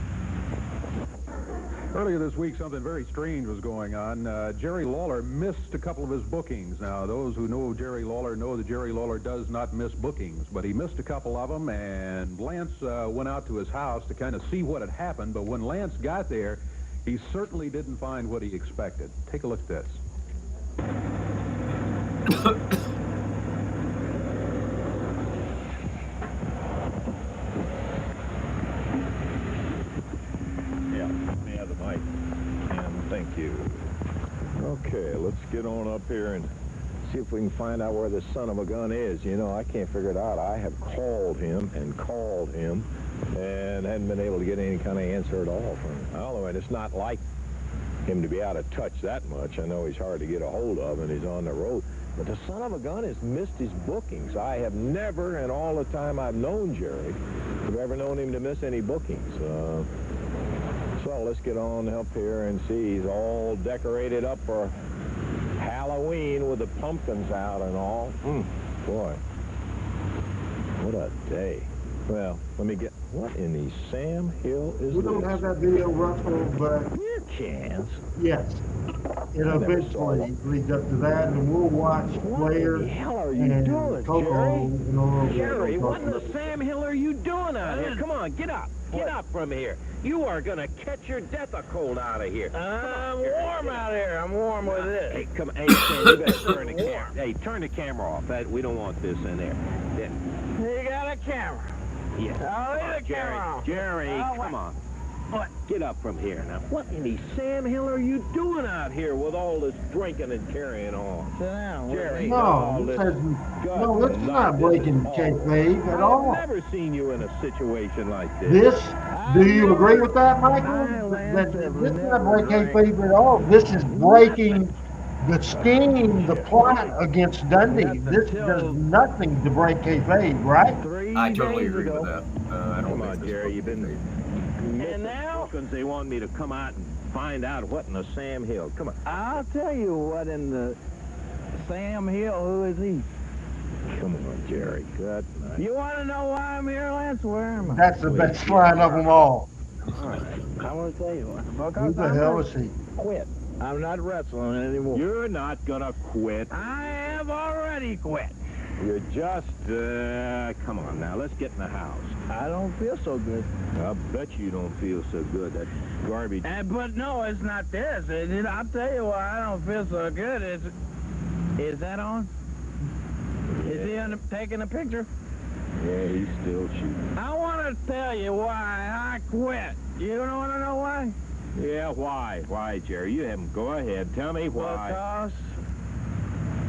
Earlier this week, something very strange was going on. Jerry Lawler missed a couple of his bookings. Now, those who know Jerry Lawler know that Jerry Lawler does not miss bookings, but he missed a couple of them, and Lance went out to his house to kind of see what had happened, but when Lance got there, he certainly didn't find what he expected. Take a look at this. Yeah, the mic. And thank you. Okay, let's get on up here and see if we can find out where this son of a gun is. You know, I can't figure it out. I have called him and hadn't been able to get any kind of answer at all from him. Although it's not like him to be out of touch that much. I know he's hard to get a hold of and he's on the road. But the son of a gun has missed his bookings. I have never, in all the time I've known Jerry, have ever known him to miss any bookings. So let's get on up here and see. He's all decorated up for Halloween with the pumpkins out and all. Boy, what a day. Well, let me get, what in the Sam Hill is We this? don't have that video, Russell, but Beer cans? yes. It eventually leads up to that, and we'll watch Blair What the hell are you and doing, Coco Jerry? in a little bit. Jerry, We'll what in talk the about Sam Hill are you doing out here? Come on, get up. Get up from here. You are going to catch your death of cold out of here. I'm warm out here. I'm warm with this. Hey, come on. Hey, Sam, you better turn the camera. Hey, turn the camera off. We don't want this in there. You got a camera. Yeah. I'll leave the camera on. Jerry, come on. What? Get up from here now. What in the Sam Hill are you doing out here with all this drinking and carrying on? Sit down, Jerry. No, it's not breaking kayfabe at all. I've never seen you in a situation like this. Do you agree with that, Michael? This is not breaking kayfabe at all. This is breaking the scheme, the plot against Dundee. This does nothing to break kayfabe, right? I totally agree with that. I don't Come think on, this Jerry, book you've been... is And now? They want me to come out and find out what in the Sam Hill. Come on. I'll tell you what in the Sam Hill, who is he? Come on, Jerry. Good night. You want to know why I'm here, Lance? Where am I? That's the best line of them all. All right. I want to tell you what. Who the hell is he? Quit. I'm not wrestling anymore. You're not gonna quit. I have already quit. You're just, come on now, let's get in the house. I don't feel so good. I bet you don't feel so good. That garbage. But no, it's not this. I'll tell you why I don't feel so good. Is that on? Is he taking a picture? Yeah, he's still shooting. I want to tell you why I quit. You don't want to know why? Yeah, why? Why, Jerry? You haven't. Go ahead. Tell me why. Because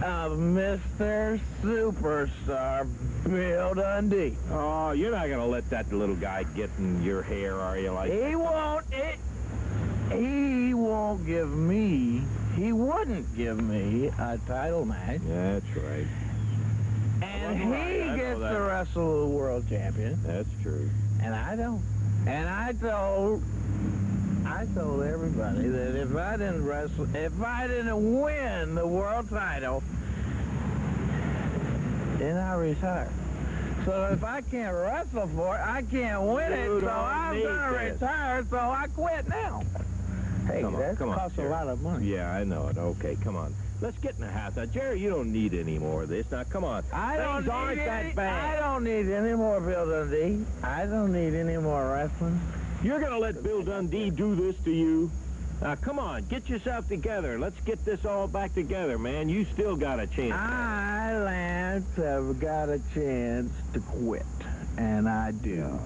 of Mr. Superstar Bill Dundee. Oh, you're not going to let that little guy get in your hair, are you? Like He won't give me, he wouldn't give me a title match. That's right. And Well, he I know gets that. to wrestle the world champion. That's true. And I don't. And I told everybody that if I didn't win the world title, then I retire. So if I can't wrestle for it, I can't win it. So I'm gonna retire. So I quit now. Hey, that costs a lot of money. Yeah, I know it. Okay, come on. Let's get in the house. Now, Jerry, you don't need any more of this. Now, come on. I don't Things aren't that bad. I don't need any more Bill Dundee. I don't need any more wrestling. You're going to let Bill Dundee do this to you? Now, come on. Get yourself together. Let's get this all back together, man. You still got a chance. I, Lance, have got a chance to quit. And I do.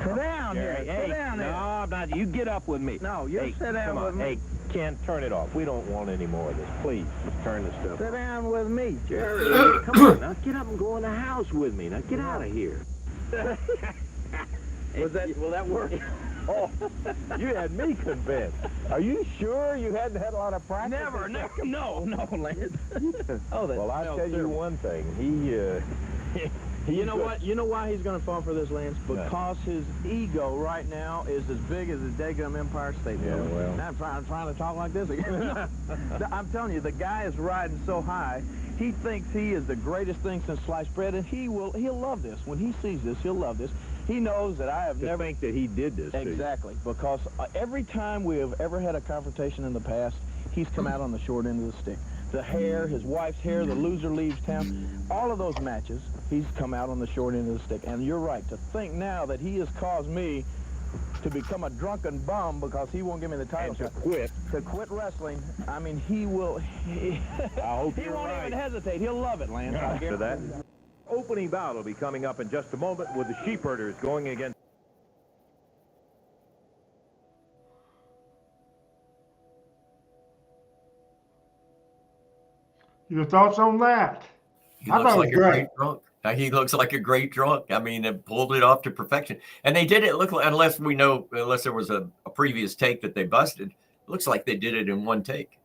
Sit down, Jerry. here. Hey, Sit down no, here. I'm not. You get up with me. No, you hey, sit down come on. with me. Hey, Ken, turn it off. We don't want any more of this. Please, just turn this stuff Sit off. down with me, Jerry, come on. Now, get up and go in the house with me. Now, get out of here. Will that work? Oh, you had me convinced. Are you sure you hadn't had a lot of practice? Never, no, Lance. Well, I'll tell you one thing. You know what? You know why he's going to fall for this, Lance? Because his ego right now is as big as the Daegum Empire State Building. well. Now I'm trying to talk like this again. I'm telling you, the guy is riding so high. He thinks he is the greatest thing since sliced bread, and he'll love this. When he sees this, he'll love this. He knows that I have never think that he did this to you. Exactly, because every time we have ever had a confrontation in the past, he's come out on the short end of the stick. The hair, his wife's hair, the loser leaves town, all of those matches, he's come out on the short end of the stick. And you're right, to think now that he has caused me to become a drunken bum because he won't give me the title shot. To quit wrestling, I mean, he will, he won't even hesitate. He'll love it, Lance. After that, opening bout will be coming up in just a moment with the Sheepherders going against Your thoughts on that? He looks like a great drunk. He looks like a great drunk. I mean, it pulled it off to perfection. And they did it look like, unless there was a previous take that they busted, it looks like they did it in one take.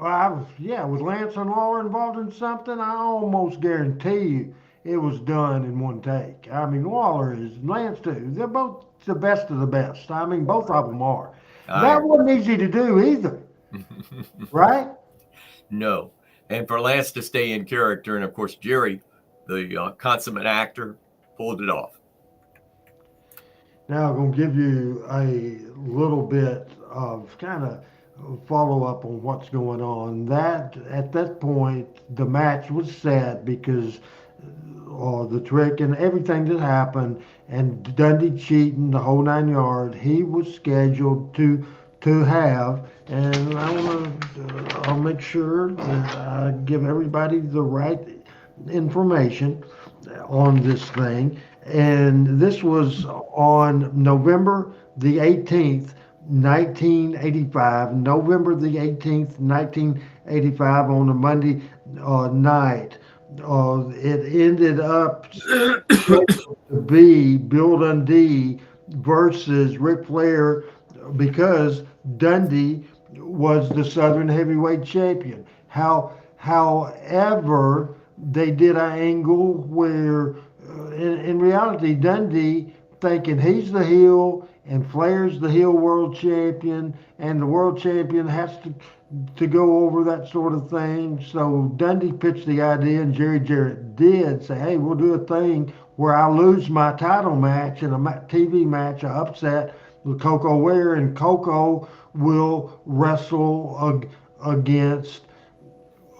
Well, with Lance and Lawler involved in something, I almost guarantee you it was done in one take. I mean, Lawler is, Lance too. They're both the best of the best. I mean, both of them are. That wasn't easy to do either, right? No. And for Lance to stay in character, and of course, Jerry, the consummate actor, pulled it off. Now I'm going to give you a little bit of kind of follow up on what's going on. That at that point, the match was set because the trick and everything that happened, and Dundee cheating the whole 9 yards. He was scheduled to have, and I'll make sure that I give everybody the right information on this thing. And this was on November the 18th, 1985. November the 18th, 1985, on a Monday night. It ended up to be Bill Dundee versus Ric Flair, because Dundee was the Southern Heavyweight Champion. However, they did an angle where, in reality, Dundee, thinking he's the heel and Flair's the heel world champion, and the world champion has to go over that sort of thing. So Dundee pitched the idea, and Jerry Jarrett did say, hey, we'll do a thing where I lose my title match in a TV match, an upset with Coco Ware, and Coco will wrestle against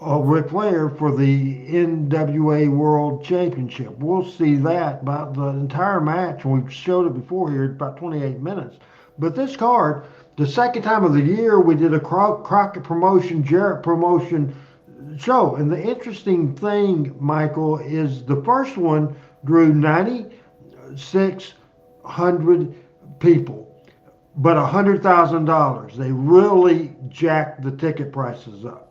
Ric Flair for the NWA World Championship. We'll see that about the entire match, and we've showed it before here, about 28 minutes. But this card, the second time of the year, we did a Crockett Promotion, Jarrett Promotion show. And the interesting thing, Michael, is the first one drew 9,600 people, but $100,000. They really jacked the ticket prices up.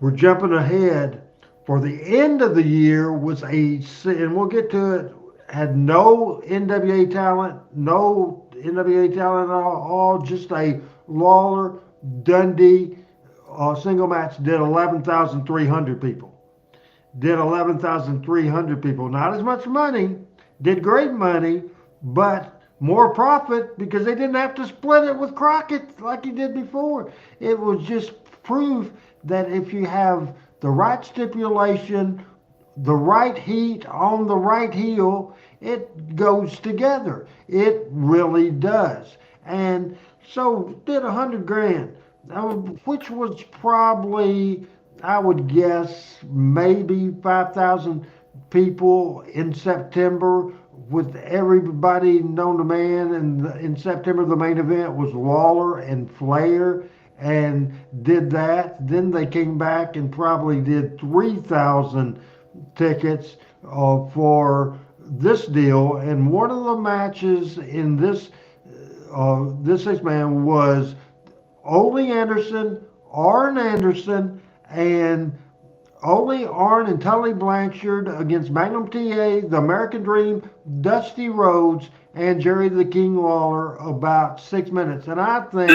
We're jumping ahead. For the end of the year was and we'll get to it, had no NWA talent at all, just a Lawler Dundee single match. Did 11,300 people. Not as much money, did great money, but more profit because they didn't have to split it with Crockett like he did before. It was just proof that if you have the right stipulation the right heat on the right heel, it goes together. It really does. And so did 100 grand, which was probably, I would guess, maybe 5,000 people in September, with everybody known to man. And in September, the main event was Lawler and Flair, and did that. Then they came back and probably did 3,000 tickets for this deal. And one of the matches in this six-man was Ole Anderson, Arn Anderson, and Ole, Arn, and Tully Blanchard against Magnum TA, The American Dream, Dusty Rhodes, and Jerry the King Lawler, about 6 minutes. And I think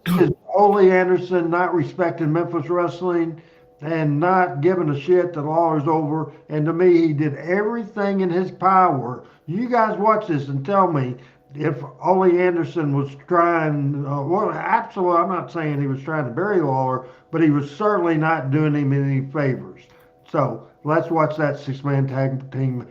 this is Ole Anderson not respecting Memphis wrestling and not giving a shit that Lawler's over. And to me, he did everything in his power. You guys watch this and tell me if Ole Anderson was trying, well, absolutely, I'm not saying he was trying to bury Lawler, but he was certainly not doing him any favors. So let's watch that six-man tag team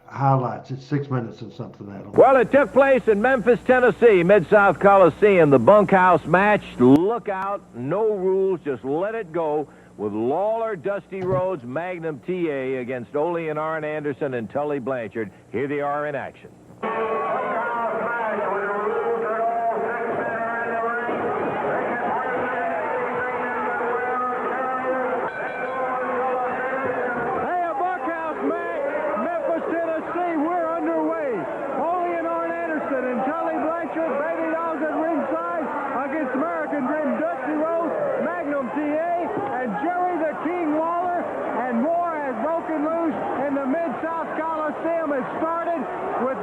highlights. It's 6 minutes and something. Well, it took place in Memphis, Tennessee, Mid-South Coliseum, the bunkhouse match. Look out, no rules, just let it go, with Lawler, Dusty Rhodes, Magnum TA against Ole and Arn Anderson and Tully Blanchard. Here they are in action.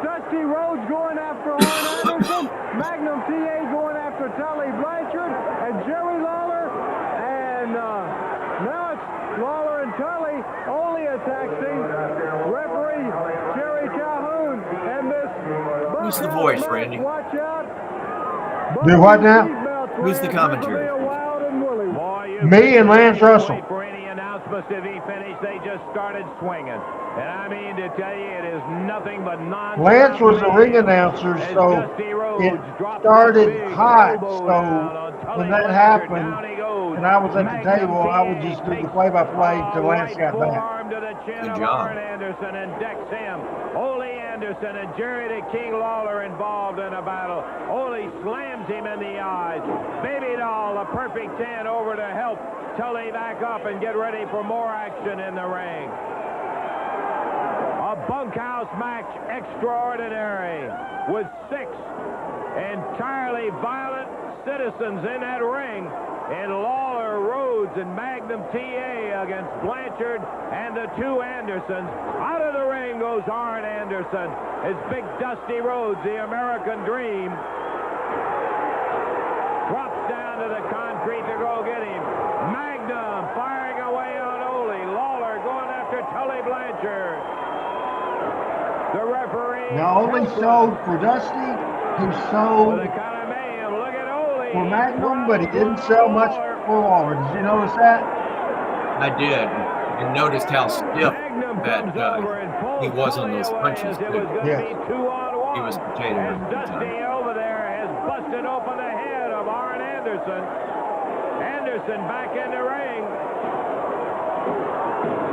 Dusty Rhodes going after Arn Anderson, Magnum TA going after Tully Blanchard, and Jerry Lawler, and now it's Lawler and Tully. Only attacking referee Jerry Calhoun, and this. Who's the voice, Randy? Watch out! Do what now? Who's the commentary? Me and Lance Russell. For any announcements if he finished, they just started swinging. And I mean to tell you, it is nothing but nonsense. Lance was the ring announcer, so it started hot. So when that happened, and I was at the table, I would just do the play-by-play till Lance got back. Good job. Anderson and decks him. Ole Anderson and Jerry the King Lawler involved in a battle. Ole slams him in the eyes. Baby Doll, a perfect 10, over to help Tully back up and get ready for more action in the ring. A bunkhouse match extraordinary with 6 entirely violent citizens in that ring, in Lawler, Rhodes, and Magnum TA against Blanchard and the 2 Andersons. Out of the ring goes Arn Anderson. His big Dusty Rhodes, the American Dream, drops down to the concrete to go get him. Magnum firing away on Ole. Lawler going after Tully Blanchard. The referee. Now Ole sold for Dusty. He sold for Magnum, but he didn't sell much for Lawler. Did you notice that? I did. And noticed how stiff that he was on those punches, too. Yes. He was potato every Dusty time. over there has busted open the head of Arn Anderson. Anderson back in the ring.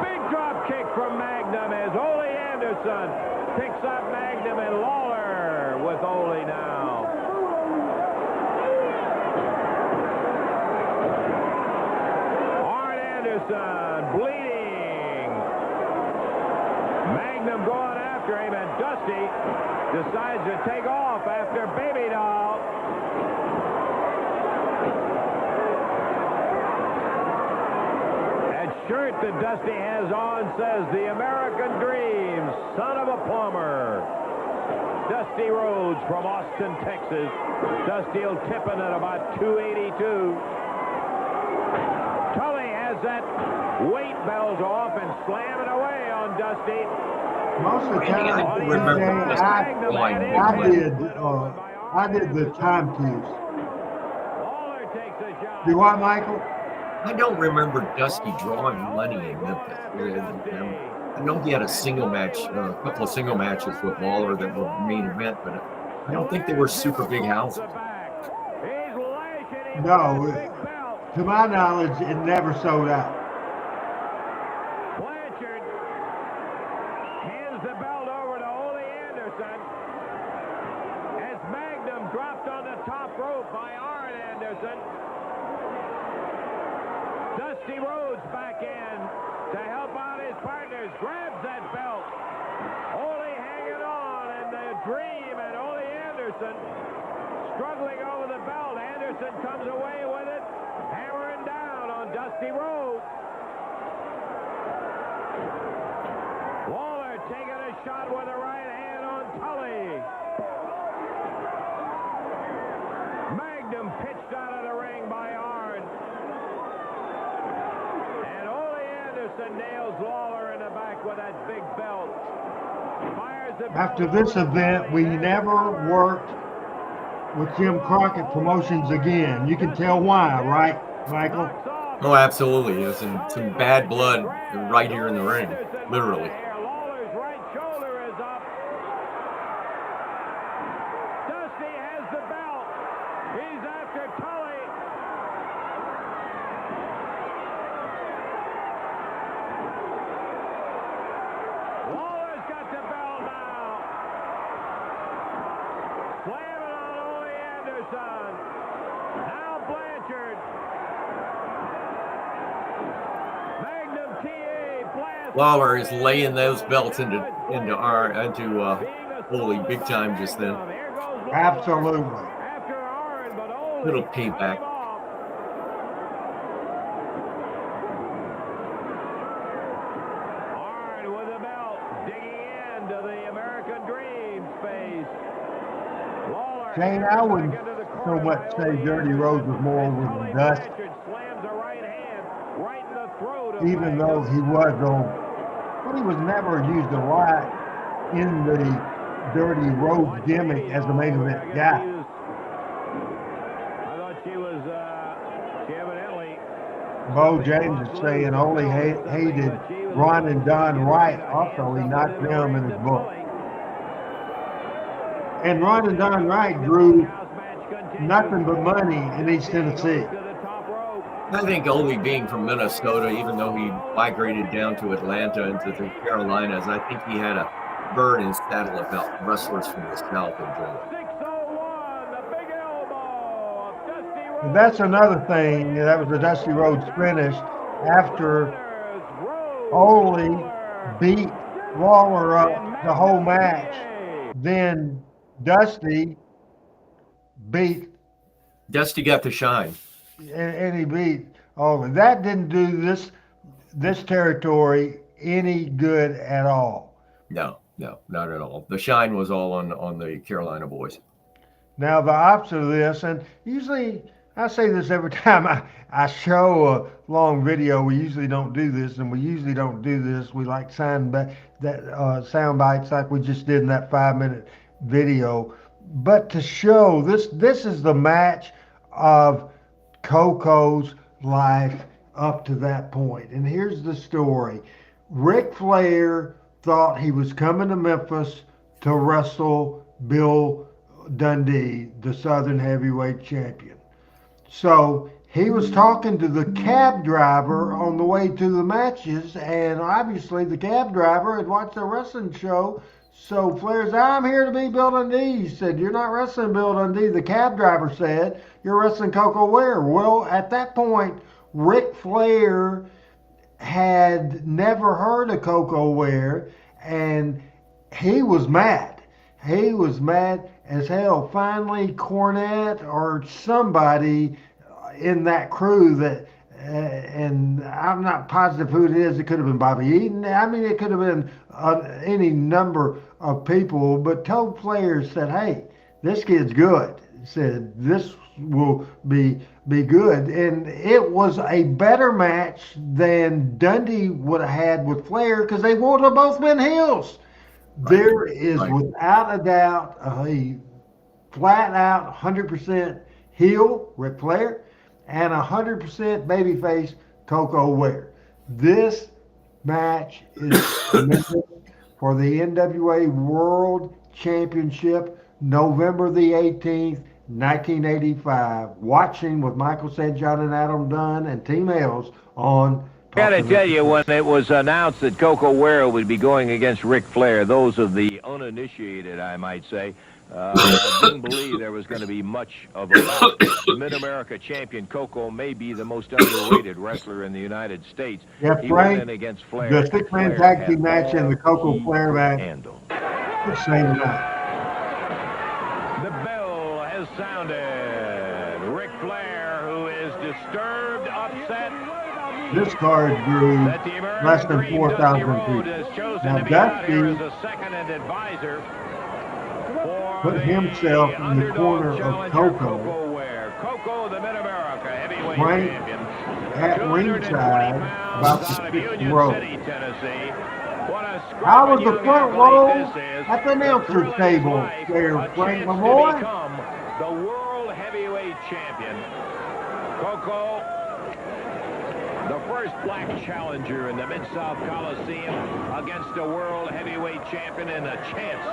Big drop kick from Magnum as Ole Anderson picks up Magnum, and Lawler with Ole now. Arn Anderson bleeding. Magnum going after him, and Dusty decides to take off after Baby Doll. That shirt that Dusty has on says the American Dream, son of a plumber. Dusty Rhodes from Austin, Texas. Dusty will tip in at about 282. Tully has that weight belt off and slamming away on Dusty. Most of the time, I did the time cues. Lawler takes a shot. Do what, Michael? I don't remember Dusty drawing money in Memphis. I know he had a single match, a couple of single matches with Lawler that were main event, but I don't think they were super big houses. No, to my knowledge, it never sold out. Blanchard hands the belt over to Ole Anderson as Magnum dropped on the top rope by Arn Anderson. Dusty Rhodes back in to help out his partners, grabs that belt. Ole hanging on, and the Dream and Ole Anderson struggling over the belt. Anderson comes away with it, hammering down on Dusty Rhodes. Lawler taking a shot with the right hand on Tully. Magnum pitched out of the ring by Arn. And Ole Anderson nails Lawler in the back with that big belt. Fires the After belt this over event, we Tully. never worked with Jim Crockett Promotions again. You can tell why, right, Michael? Oh, absolutely. There's some bad blood right here in the ring, literally. Lawler's right shoulder is up. Dusty has the belt. He's after Tully. Lawler's got the belt now. Slamming on Ole Anderson. Now Blanchard. Magnum TA blast. Lawler is laying those belts into Ole big time just then. Absolutely. After Arn, but Ole Little payback. Arn with the belt, digging into the American Dream space. Lawler Shane, I wouldn't so much say Dirty Rhodes was more over than Dust, slams a right hand right in the throat of even though he was but he was never used a lot in the Dirty Rhodes gimmick as the main event guy. I thought she was she evidently Bo James is saying Ole hated Ron and Don Wright. Also, he knocked them in his book. And Ron and Don Wright drew nothing but money in East Tennessee. I think Ole being from Minnesota, even though he migrated down to Atlanta into the Carolinas, I think he had a bird in his saddle about wrestlers from the South in general. 601, the big elbow of Dusty Rhodes. That's another thing. That was the Dusty Rhodes finish after Ole beat Lawler up the whole match. Then Dusty got the shine. and he beat Ole. That didn't do this territory any good at all. No, not at all. The shine was all on the Carolina boys. Now the opposite of this, and usually I say this every time I show a long video. We usually don't do this, and we usually don't do this. We like sound bites like we just did in that 5-minute video. But to show this is the match of Coco's life up to that point. And here's the story. Ric Flair thought he was coming to Memphis to wrestle Bill Dundee, the Southern Heavyweight Champion. So he was talking to the cab driver on the way to the matches, and obviously the cab driver had watched the wrestling show. So Flair said, I'm here to be Bill Dundee. He said, you're not wrestling Bill Dundee. The cab driver said, you're wrestling Coco Ware. Well, at that point, Ric Flair had never heard of Coco Ware, and he was mad. He was mad as hell. Finally, Cornette or somebody in that crew that, and I'm not positive who it is. It could have been Bobby Eaton. I mean, it could have been any number of people, but told Flair, said, hey, this kid's good. Said, this will be good. And it was a better match than Dundee would have had with Flair because they would have both been heels. Right. There is without a doubt a flat out 100% heel, Ric Flair, and 100% babyface Coco Ware. This match is for the NWA World Championship, November the 18th, 1985. Watching with Michael St. John and Adam Dunn and Team Hales on. I gotta tell you, when it was announced that Coco Ware would be going against Ric Flair, those of the uninitiated, I might say, didn't believe there was going to be much of a bout. The Mid-America champion Coco may be the most underrated wrestler in the United States. Yeah, He Frank, went in against Flair. the six-man tag team match and the Coco Flair match. The same night. The bell has sounded. Ric Flair, who is disturbed, upset. This card drew less than 4,000 people. Now Dusty put himself in the corner of Coco. Frank at ringside about the sixth row. I was the front row at the announcer's table there, Frank, my boy. The world heavyweight champion, Coco. The first black challenger in the Mid-South Coliseum against a world heavyweight champion and a chance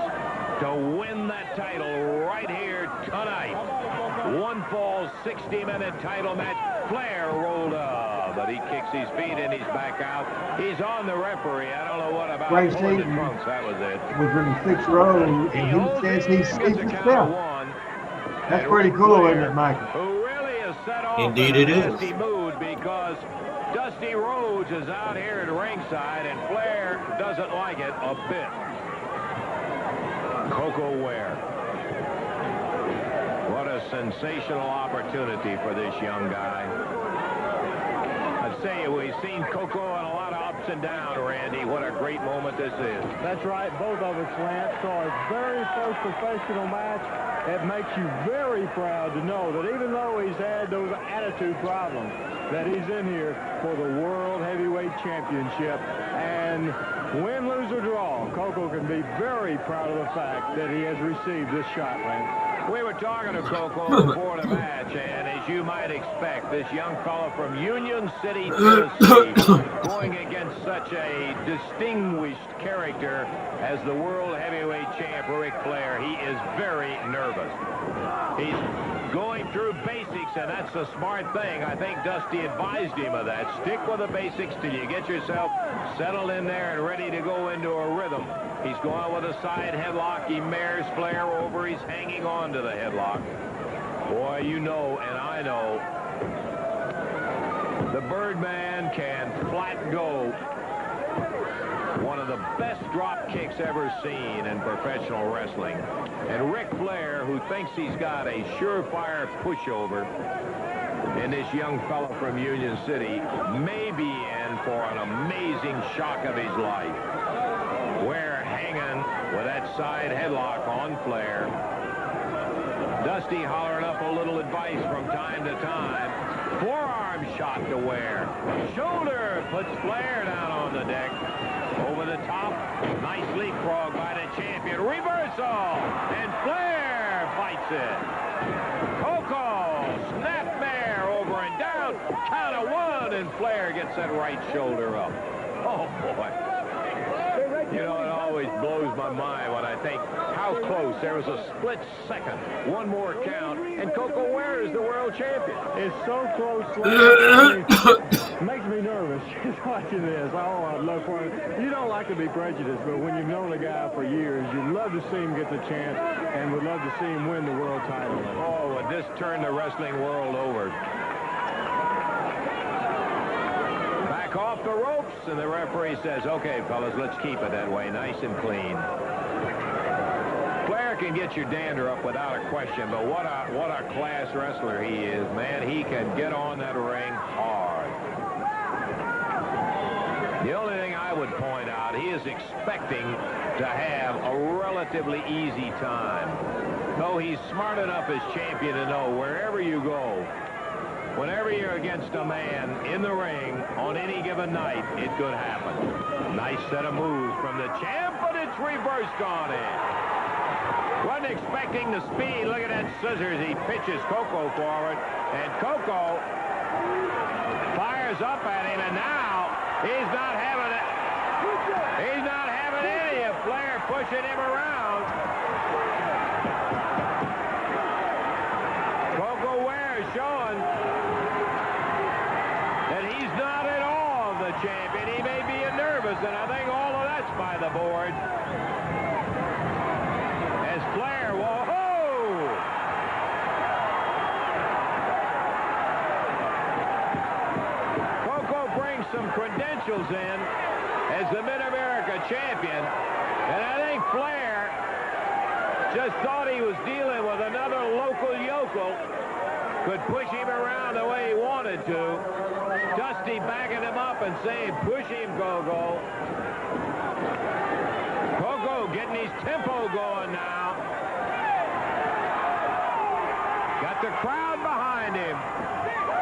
to win that title right here tonight. One fall, 60-minute title match. Flair rolled up, but he kicks his feet and he's back out. He's on the referee. I don't know what about Frank the Seaton trunks. That was it. Was in the sixth row, and he says he sees himself. That's pretty cool, isn't it, Michael? Who really is set off Indeed in it a is. nasty mood because Dusty Rhodes is out here at ringside, and Flair doesn't like it a bit. Coco Ware. What a sensational opportunity for this young guy. I tell you, we've seen Coco on a lot of ups and downs, Randy. What a great moment this is. That's right, both of us, Lance. So his very first professional match, it makes you very proud to know that even though he's had those attitude problems, that he's in here for the World Heavyweight Championship. And win, lose, or draw, Coco can be very proud of the fact that he has received this shot, Lance. We were talking to Coco before the match, and as you might expect, this young fellow from Union City, Tennessee, going against such a distinguished character as the World Heavyweight Champ, Ric Flair, he is very nervous. He's going through basics, and that's the smart thing. I think Dusty advised him of that. Stick with the basics till you get yourself settled in there and ready to go into a rhythm. He's going with a side headlock. He mares Flair over. He's hanging on to the headlock. Boy, you know, and I know, the Birdman can flat go. One of the best drop kicks ever seen in professional wrestling. And Ric Flair, who thinks he's got a surefire pushover in this young fellow from Union City, may be in for an amazing shock of his life. Ware hanging with that side headlock on Flair. Dusty hollering up a little advice from time to time. Forearm shot to Ware. Shoulder puts Flair down on the deck. Over the top. Nice leapfrog by the champion. Reversal. And Flair fights it. Coco. Snapmare over and down. Count of one. And Flair gets that right shoulder up. Oh, boy. You know, it always blows my mind when I think how close. There was a split second. One more count. And Coco Ware is the world champion. It's so close. It makes me nervous just watching this. Oh, I'd love for him. You don't like to be prejudiced, but when you've known a guy for years, you'd love to see him get the chance and would love to see him win the world title. Oh, would this turn the wrestling world over? Back off the ropes, and the referee says, okay, fellas, let's keep it that way, nice and clean. Flair can get your dander up without a question, but what a class wrestler he is, man. He can get on that ring hard. The only thing I would point out, he is expecting to have a relatively easy time. Though he's smart enough as champion to know wherever you go, whenever you're against a man in the ring on any given night, it could happen. Nice set of moves from the champ, but it's reversed on it. Wasn't expecting the speed. Look at that scissors. He pitches Coco forward, and Coco Fires up at him, and now he's not having it. He's not having any of Flair pushing him around. Coco Ware showing that he's not at all the champion. He may be nervous, and I think all of that's by the board. As Flair, whoa! Coco brings some credentials in as the Mid-America champion, and I think Flair just thought he was dealing with another local yokel, could push him around the way he wanted to. Dusty backing him up and saying, push him, Coco. Coco getting his tempo going now. Got the crowd behind him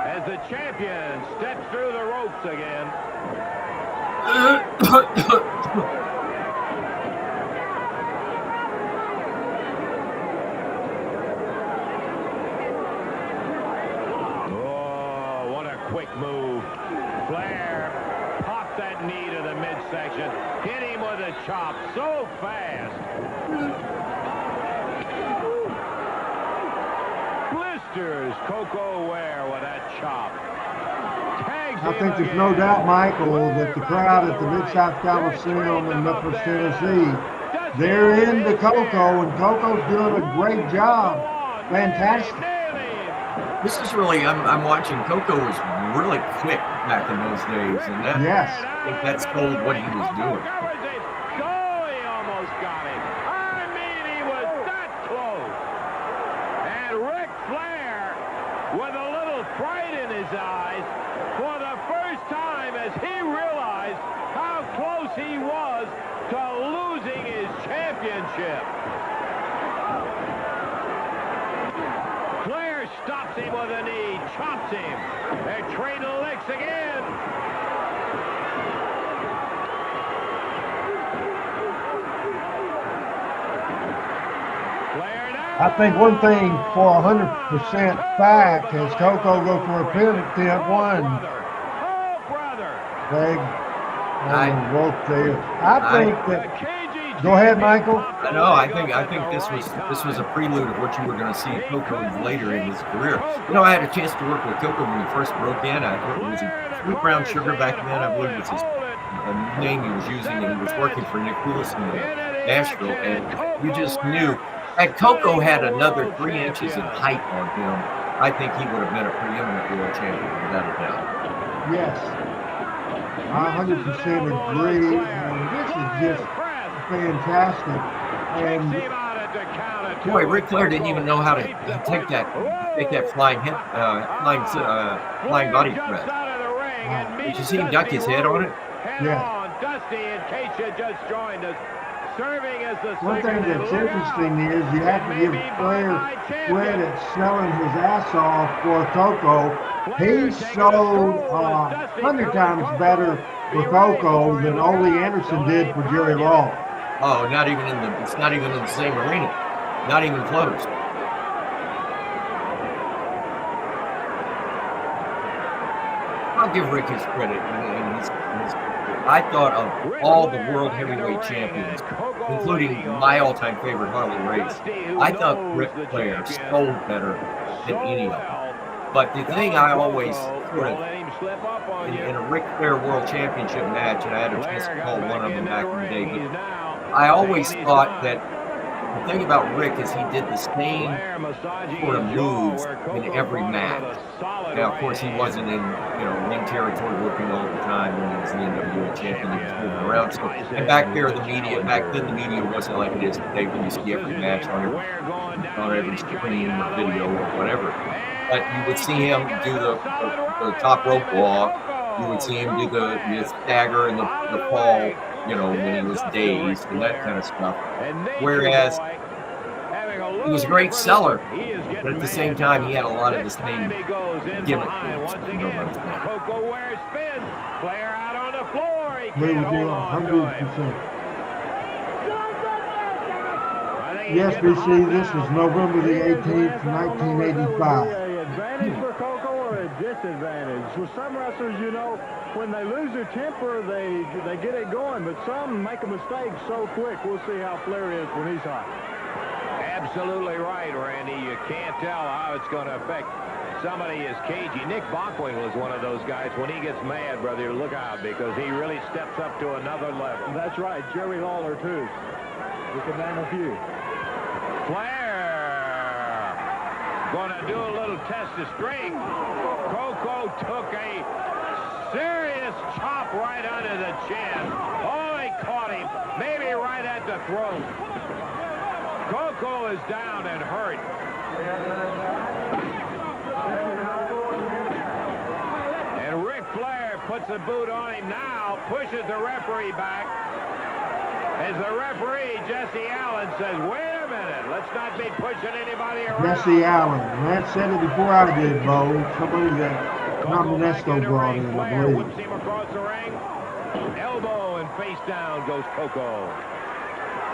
as the champion steps through the ropes again. Quick move. Flair popped that knee to the midsection. Hit him with a chop so fast. Blisters Coco Ware with that chop. I think there's no doubt, Michael, that the crowd at the Mid-South Coliseum in Memphis, Tennessee, they're into Coco, and Coco's doing a great job. Fantastic. This is really, I'm watching. Coco was really quick back in those days, and that, yes, I think that told what he was doing. Oh, he almost got him. I mean, he was that close. And Ric Flair, with a little fright in his eyes, for the first time as he realized how close he was to losing his championship. Flair stops him with a knee, chops him. They're trading licks again. Flair now. I think one thing for 100% fact is Coco go for a pin attempt one. Leg on the rope there. I think that. Go ahead, Michael. No, I think this was a prelude of what you were going to see Coco later in his career. You know, I had a chance to work with Coco when he first broke in. I thought it was Sweet Brown Sugar back then. I believe was his name he was using, and he was working for Nick Lewis in Nashville. And you just knew, had Coco had another 3 inches of height on him, I think he would have been a preeminent world champion without a doubt. Yes, I 100% agree. And this is just fantastic. And boy, Ric Flair didn't even know how to take that flying body press. Did you see him duck his head on it? Yeah. Dusty, in case you just joined us, serving as the one thing that's interesting is you have to give Flair credit selling his ass off for Coco. He sold 100 times better for Coco than Ole Anderson did for Jerry Lawler. Oh, it's not even in the same arena. Not even close. I'll give Rick his credit. I thought of all the world heavyweight champions, including my all-time favorite, Harley Race. I thought Ric Flair sold better than any of them. But the thing I always sort of, in a Ric Flair World Championship match, and I had a chance to call one of them back in the day, but I always thought that the thing about Rick is he did the same sort of moves in every match. Now, of course, he wasn't in one territory working all the time when he was the NWA champion. He was moving around. So, and back then the media wasn't like it is today when you see every match on every screen or video or whatever. But you would see him do the top rope walk. You would see him do the stagger and the fall, when he was dazed and that kind of stuff. Whereas he was a great seller, but at the same time, he had a lot of the same gimmick. Coco Ware spins. Flair out on the floor. He We can't would do hold on to him. 100%. Yes, BC, this is November the 18th, 1985. Advantage for Coco or a disadvantage. With some wrestlers, you know, when they lose their temper, they get it going, but some make a mistake so quick. We'll see how Flair is when he's hot. Absolutely right, Randy. You can't tell how it's going to affect somebody as cagey. Nick Bockwing was one of those guys. When he gets mad, brother, look out, because he really steps up to another level. That's right. Jerry Lawler, too. We can name a few. Flair going to do a little test of strength. Coco took a serious chop right under the chin. Oh, he caught him. Maybe right at the throat. Coco is down and hurt. And Ric Flair puts a boot on him now, pushes the referee back. As the referee, Jesse Allen, says, wait a minute, let's not be pushing anybody around. Jesse Allen. Matt said it before I did, Bo. Somebody that Nominetto brought in, I believe. Whips him across the ring. Elbow and face down goes Coco.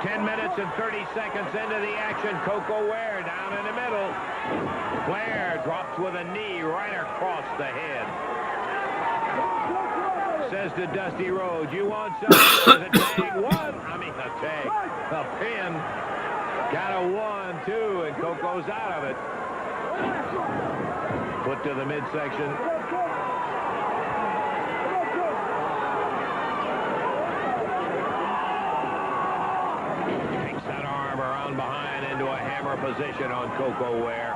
10 minutes and 30 seconds into the action. Coco Ware down in the middle. Flair drops with a knee right across the head. Says to Dusty Rhodes, you want something? A tag? One. I mean, a tag. A pin. Got a 1, 2, and Coco's out of it. Put to the midsection. Takes that arm around behind into a hammer position on Coco Ware.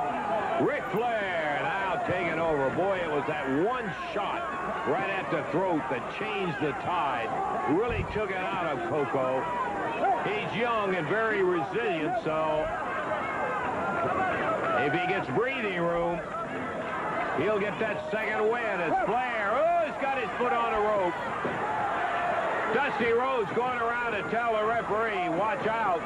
Ric Flair now taking over. Boy, it was that one shot right at the throat that changed the tide. Really took it out of Coco. He's young and very resilient, so if he gets breathing room, he'll get that second win. As Flair, oh, he's got his foot on a rope. Dusty Rhodes going around to tell the referee, watch out.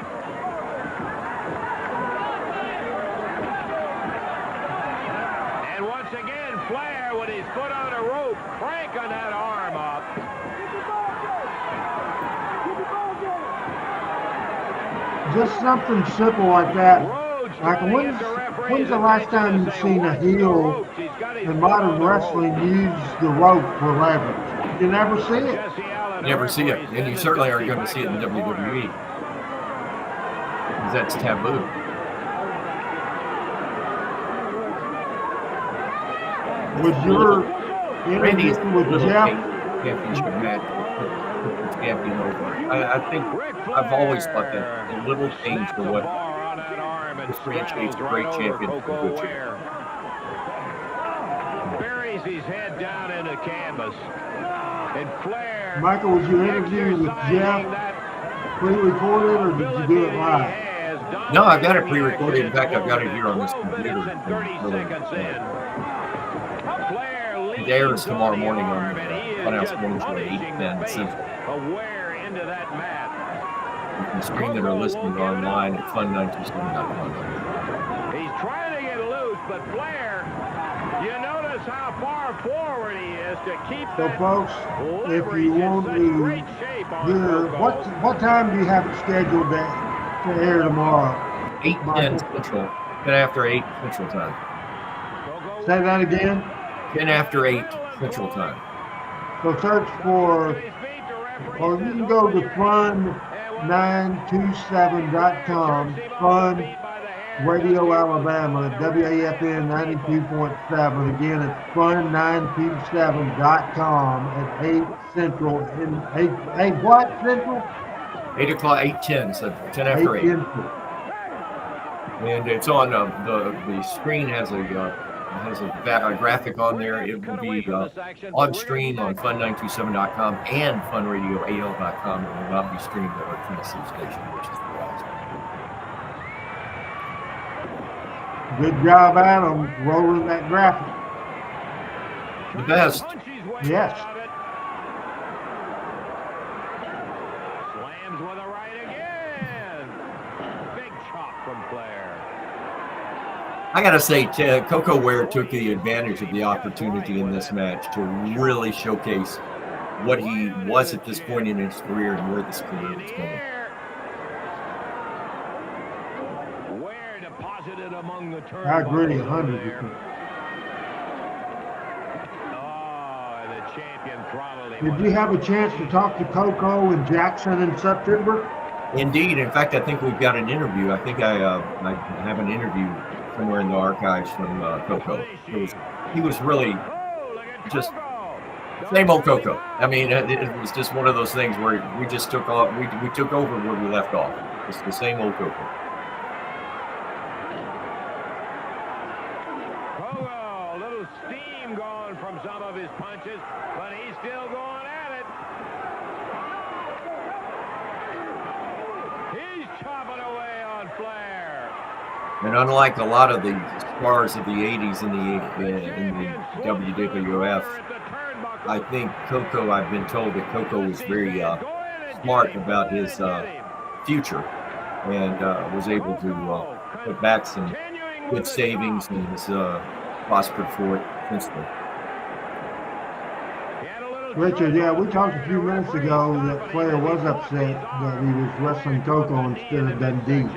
And once again, Flair with his foot on a rope, cranking that arm up. Just something simple like that. Like, when's the last time you've seen a heel in modern wrestling use the rope for leverage? You never see it. Never see it. And you certainly aren't going to see it in WWE. Because that's taboo. Was your Randy's interview with little Jeff? championship match put the champion over. I think I've always thought that the little things are what differentiates a great champion from a good champion. Buries his head down in the canvas. And Flair. Michael, was your interview with Jeff pre-recorded, or did you do it live? No, I've got it pre-recorded. In fact, I've got it here on this computer. It airs tomorrow morning on Funhouse Morning Show at 8:10 Central. Into that mat. You can stream it or listen to it online at fun927.com. He's trying to get loose, but Flair, you notice how far forward he is to keep So, that folks, if you want to hear, what time do you have it scheduled to air tomorrow? 8:10 Central. 10 after 8 Central Time. Say that again. 10 after 8 Central Time. So search for, or you can go to fun927.com, Fun Radio Alabama, WAFN 92.7. Again, it's fun927.com at 8 Central. 8 what Central? 8 o'clock, 8:10, so 10 after 8. And it's on the screen has a graphic on there. It will be on stream on fun927.com and funradioal.com. It will not be streamed at our Tennessee station, which is the Good job, Adam, rolling that graphic. the best. Yes. Slams with a right again. Big chop from Flair. I got to say, Coco Ware took the advantage of the opportunity in this match to really showcase what he was at this point in his career and where this career was going. Ware deposited among the I agree 100%. Did you have a chance to talk to Coco and Jackson in September? Indeed. In fact, I think we've got an interview. I think I have an interview somewhere in the archives from Coco. He was really just same old Coco. I mean, it was just one of those things where we just took off. We took over where we left off. It's the same old Coco. Coco, a little steam going from some of his punches, but he's still going at it. He's chopping away on Flair. And unlike a lot of the stars of the 80s in the WWF, I think Coco, I've been told that Coco was very smart about his future and was able to put back some good savings and has prospered for it since then. Richard, yeah, we talked a few minutes ago that Flair was upset that he was wrestling Coco instead of Dundee.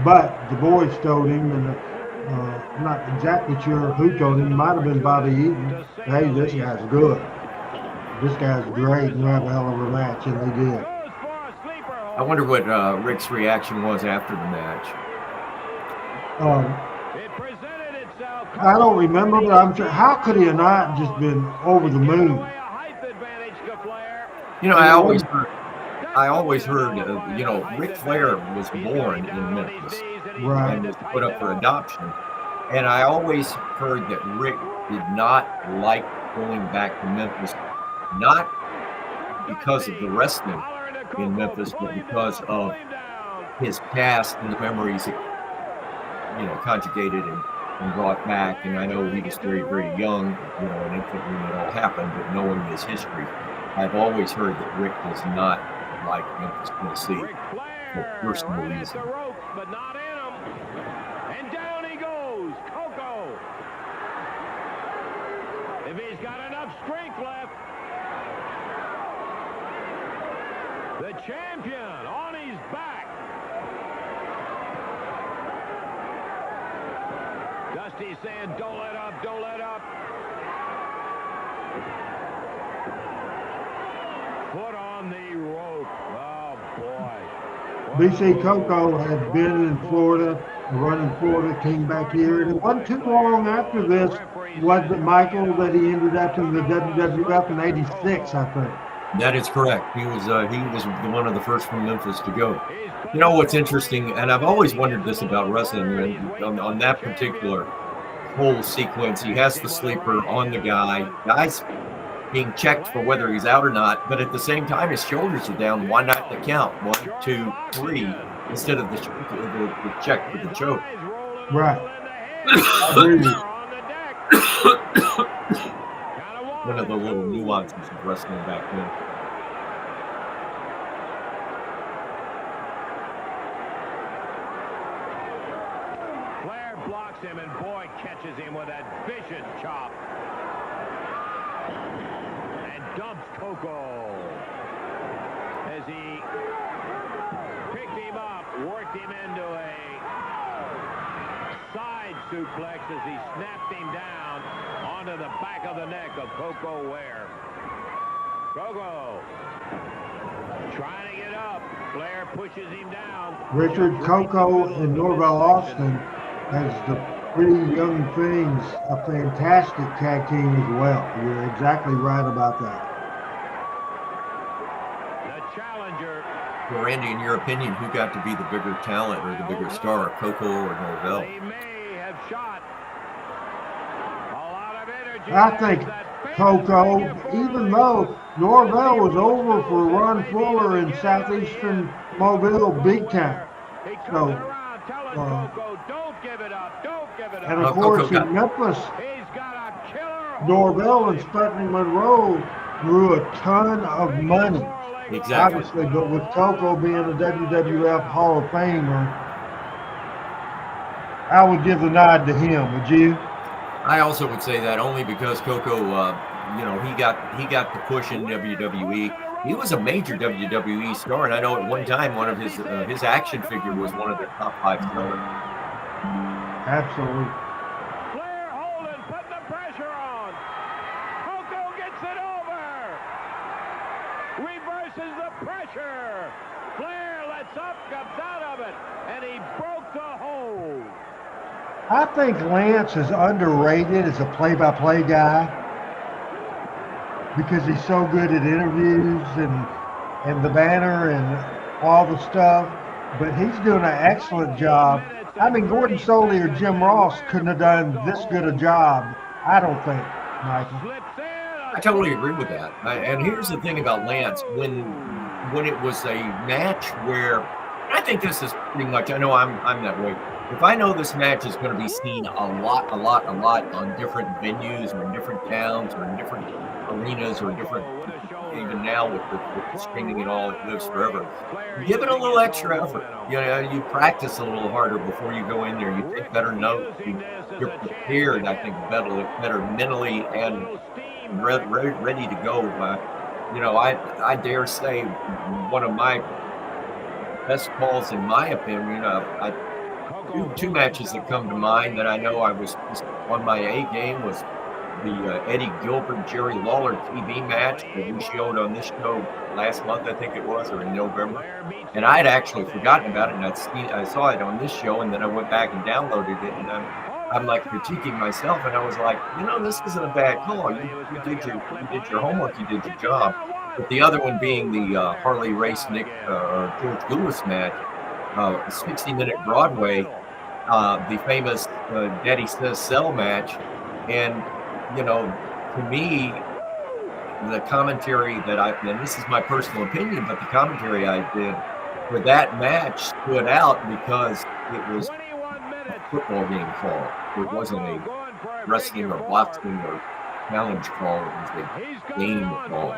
But the boys told him, and I'm not exactly sure who told him, it might have been Bobby Eaton, hey, this guy's good. This guy's great, and we'll have a hell of a match, and they did. I wonder what Rick's reaction was after the match. I don't remember, but I'm sure, how could he have not just been over the moon? You know, I always heard, you know, Ric Flair was born in Memphis and was put up for adoption. And I always heard that Rick did not like going back to Memphis, not because of the wrestling in Memphis, but because of his past and the memories that, you know, conjugated and brought back. And I know he was very, very young, you know, and infant when it all happened, but knowing his history, I've always heard that Rick does not like Memphis, Tennessee for personal reasons. But not in him. And down he goes, Coco. If he's got enough strength left. The champion on his back. Dusty saying, don't let up, don't let up. Foot on the rope. Oh, boy. BC Coco had been in Florida, running Florida, came back here, and it wasn't too long after this, was it, Michael, that he ended up in the WWF in '86, I think. That is correct. He was one of the first from Memphis to go. You know what's interesting, and I've always wondered this about wrestling, on that particular whole sequence, he has the sleeper on the guy's being checked for whether he's out or not, but at the same time his shoulders are down. Why not the count? 1, 2, 3 instead of the check for the choke. Right. One of the little nuances of wrestling back then. Flair blocks him, and boy catches him with that vicious chop. And dumps Coco as he picked him up, worked him into a side suplex as he snapped him down onto the back of the neck of Coco Ware. Coco trying to get up. Flair pushes him down. Richard, Coco and Norvell Austin, as the Pretty Young Things, a fantastic tag team as well. You're exactly right about that. The challenger. Well, Randy, in your opinion, who got to be the bigger talent or the bigger star, Coco or Norvell? He may have shot a lot of energy. I think Coco, even though Norvell was over for Ron Fuller in southeastern Mobile big time. So, and of course in Memphis, Norvell and Sputnik Monroe drew a ton of money. Exactly. Obviously, but with Coco being a WWF Hall of Famer, I would give the nod to him. Would you? I also would say that only because Coco, you know, he got the push in WWE. He was a major WWE star, and I know at one time one of his action figure was one of their top 5 sellers. Absolutely. Flair holding, putting the pressure on. Coco gets it over. reverses the pressure. Flair lets up, comes out of it, and he broke the hold. I think Lance is underrated as a play-by-play guy because he's so good at interviews and the banner and all the stuff. But he's doing an excellent job. I mean, Gordon Soley or Jim Ross couldn't have done this good a job, I don't think, Michael. I totally agree with that. And here's the thing about Lance, when it was a match where, I think this is pretty much, I know I'm that way. If I know this match is going to be seen a lot on different venues or in different towns or in different arenas or different, even now with the streaming and all, it lives forever. Give it a little extra effort. You know, you practice a little harder before you go in there. You take better notes. You're prepared, I think, better mentally and ready to go. You know, I dare say one of my best calls, in my opinion, two matches that come to mind that I know I was on my A game was the Eddie Gilbert, Jerry Lawler TV match that we showed on this show last month, I think it was, or in November. And I had actually forgotten about it, and I saw it on this show, and then I went back and downloaded it, and I'm like critiquing myself, and I was like, you know, this isn't a bad call. You did your homework, you did your job. But the other one being the Harley Race Nick George Lewis match, 60-minute Broadway, the famous Daddy Says Sell match. And, you know, to me, the commentary that and this is my personal opinion, but the commentary I did for that match stood out because it was a football game call. It wasn't a wrestling or boxing or challenge call. It was a game call.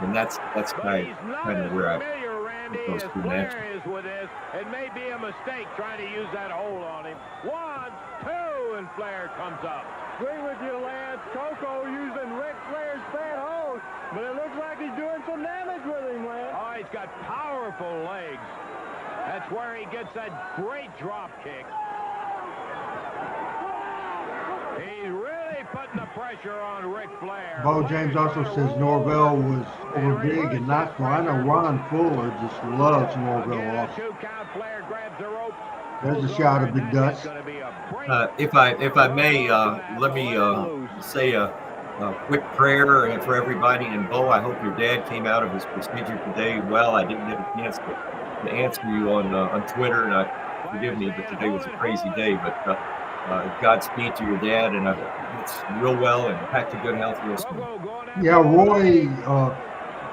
And that's kind of where I put those two matches. It may be a mistake trying to use that hold on him. 1, 2, and Flair comes up. Agree with you, Lance. Coco using Ric Flair's fat hose, but it looks like he's doing some damage with him, Lance. Oh, he's got powerful legs. That's where he gets that great drop kick. He's really putting the pressure on Ric Flair. Bo James also says Norvell was over big and Knoxville. I know Ron Fuller just loves Norvell also. There's a shot of Big Dutch. If I may, let me say a quick prayer for everybody. And Bo, I hope your dad came out of his procedure today well. I didn't get a chance to answer you on Twitter, and forgive me, but today was a crazy day. But Godspeed to your dad, and it's real well and back to good health real soon. Yeah, Roy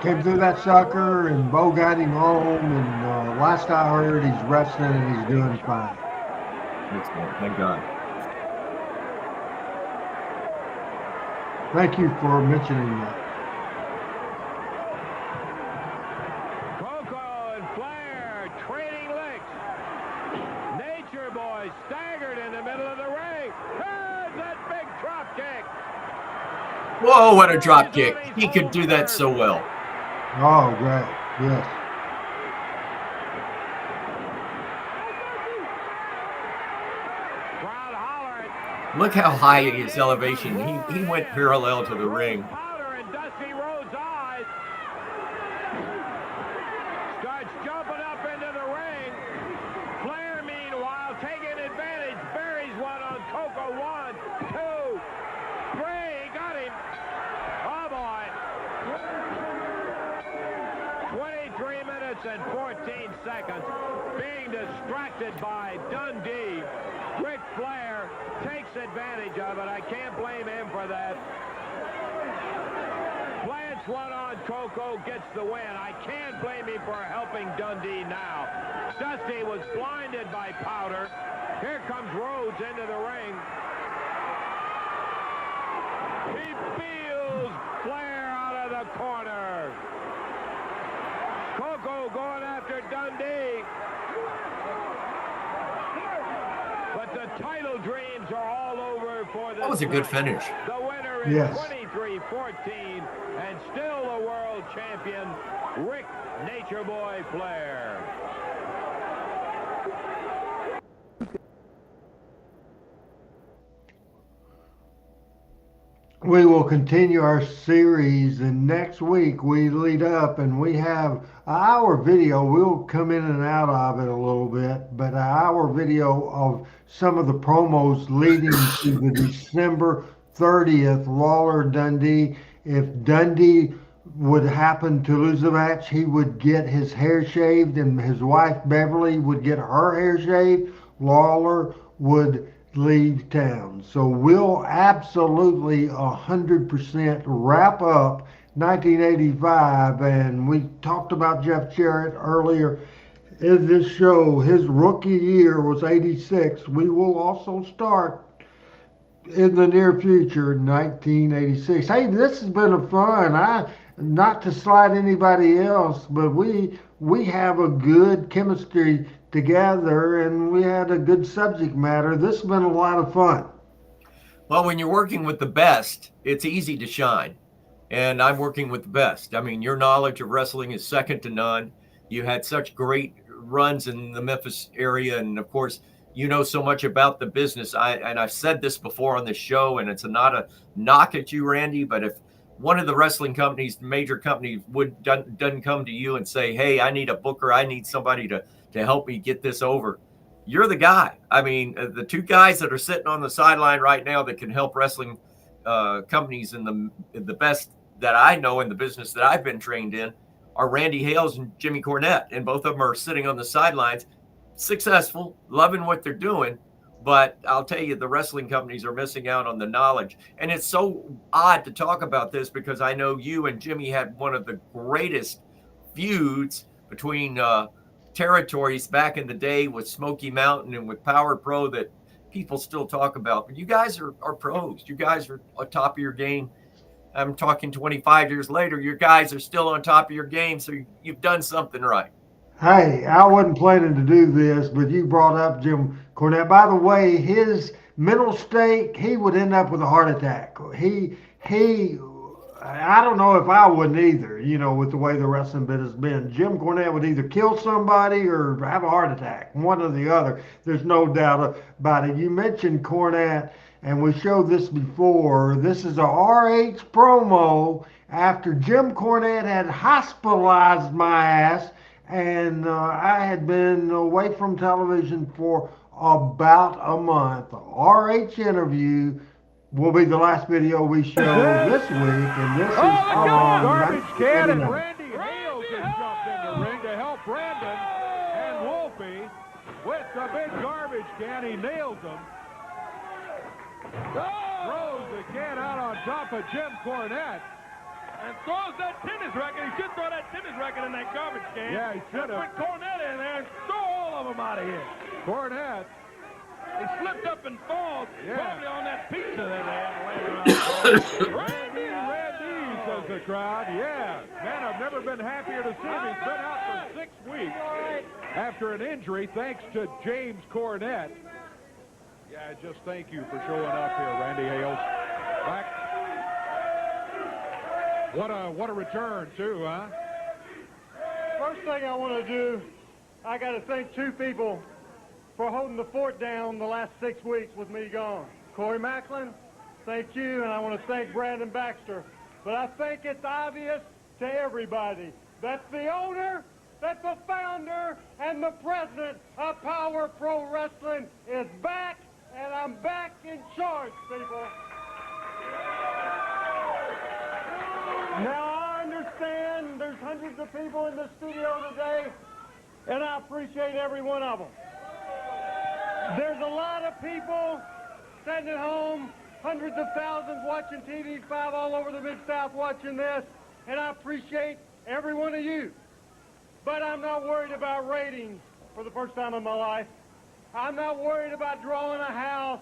came through that sucker, and Bo got him home, and last I heard, he's resting and he's doing fine. Excellent. Thank God. Thank you for mentioning that. Coco and Flair trading licks. Nature Boy staggered in the middle of the ring. There's that big drop kick. Whoa, what a drop kick. He could do that so well. Oh, great. Yes. Crowd hollering. Look how high his elevation. He went parallel to the ring. Powder in Dusty Rhodes' eyes. Starts jumping up into the ring. Flair, meanwhile, taking advantage. Buries one on Coco. 1, 2, 3. He got him. Oh, boy. 23 minutes and 14 seconds. Being distracted by Dundee. Ric Flair takes advantage of it. I can't blame him for that. Plants one on Coco, gets the win. I can't blame him for helping Dundee now. Dusty was blinded by Powder. Here comes Rhodes into the ring. He feels Flair out of the corner. Coco going after Dundee. But the title dreams are all over for this. That was a good finish. The winner is Yes. 23-14 and still the world champion, Ric Nature Boy Flair. we will continue our series, and next week we lead up and we have our video. We'll come in and out of it a little bit, but our video of some of the promos leading to the December 30th Lawler Dundee. If Dundee would happen to lose the match, he would get his hair shaved, and his wife Beverly would get her hair shaved. Lawler would leave town. So we'll absolutely 100% wrap up 1985. And we talked about Jeff Jarrett earlier in this show. His rookie year was 86. We will also start in the near future, 1986. Hey, this has been a fun. Not to slide anybody else, but we have a good chemistry together, and we had a good subject matter. This has been a lot of fun. Well, when you're working with the best, it's easy to shine. And I'm working with the best. I mean, your knowledge of wrestling is second to none. You had such great runs in the Memphis area. And of course, you know so much about the business. I've said this before on this show, and it's not a knock at you, Randy, but if one of the wrestling companies, major companies, doesn't come to you and say, hey, I need a booker, I need somebody to help me get this over, you're the guy. I mean, the two guys that are sitting on the sideline right now that can help wrestling companies in the best that I know in the business that I've been trained in are Randy Hales and Jimmy Cornette. And both of them are sitting on the sidelines, successful, loving what they're doing. But I'll tell you, the wrestling companies are missing out on the knowledge. And it's so odd to talk about this because I know you and Jimmy had one of the greatest feuds between territories back in the day with Smoky Mountain and with Power Pro that people still talk about. But you guys are pros. You guys are on top of your game. I'm talking 25 years later. You guys are still on top of your game, so you've done something right. Hey, I wasn't planning to do this, but you brought up Jim Cornette. By the way, his mental state, he would end up with a heart attack. I don't know if I wouldn't either, with the way the wrestling bit has been. Jim Cornette would either kill somebody or have a heart attack, one or the other. There's no doubt about it. You mentioned Cornette, and we showed this before. This is a RH promo after Jim Cornette had hospitalized my ass, and I had been away from television for about a month. RH interview will be the last video we show this week, and this is on garbage can, and Randy Hales has jumped in the ring to help Brandon and Wolfie with the big garbage can. He nails him. Throws the can out on top of Jim Cornette. And throws that tennis racket. He should throw that tennis racket in that garbage can. Yeah, he should have. Put Cornette in there and throw all of them out of here. Cornette. He slipped up and falls, probably on that pizza that they had laying around. Randy, says the crowd. Yeah, man, I've never been happier to see him. He's been out for 6 weeks after an injury, thanks to James Cornette. Yeah, just thank you for showing up here, Randy Hales. Back. What a return, too, huh? First thing I want to do, I got to thank two people for holding the fort down the last 6 weeks with me gone. Corey Macklin, thank you, and I want to thank Brandon Baxter. But I think it's obvious to everybody that the owner, that the founder, and the president of Power Pro Wrestling is back, and I'm back in charge, people. Now, I understand there's hundreds of people in the studio today, and I appreciate every one of them. There's a lot of people sitting at home, hundreds of thousands watching TV5 all over the Mid-South watching this, and I appreciate every one of you. But I'm not worried about ratings for the first time in my life. I'm not worried about drawing a house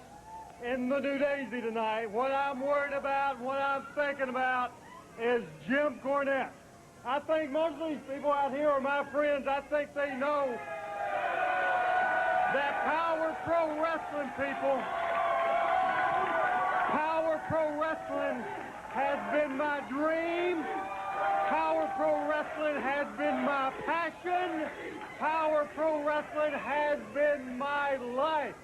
in the New Daisy tonight. What I'm worried about, what I'm thinking about is Jim Cornette. I think most of these people out here are my friends. I think they know that Power Pro Wrestling, people, Power Pro Wrestling has been my dream. Power Pro Wrestling has been my passion. Power Pro Wrestling has been my life.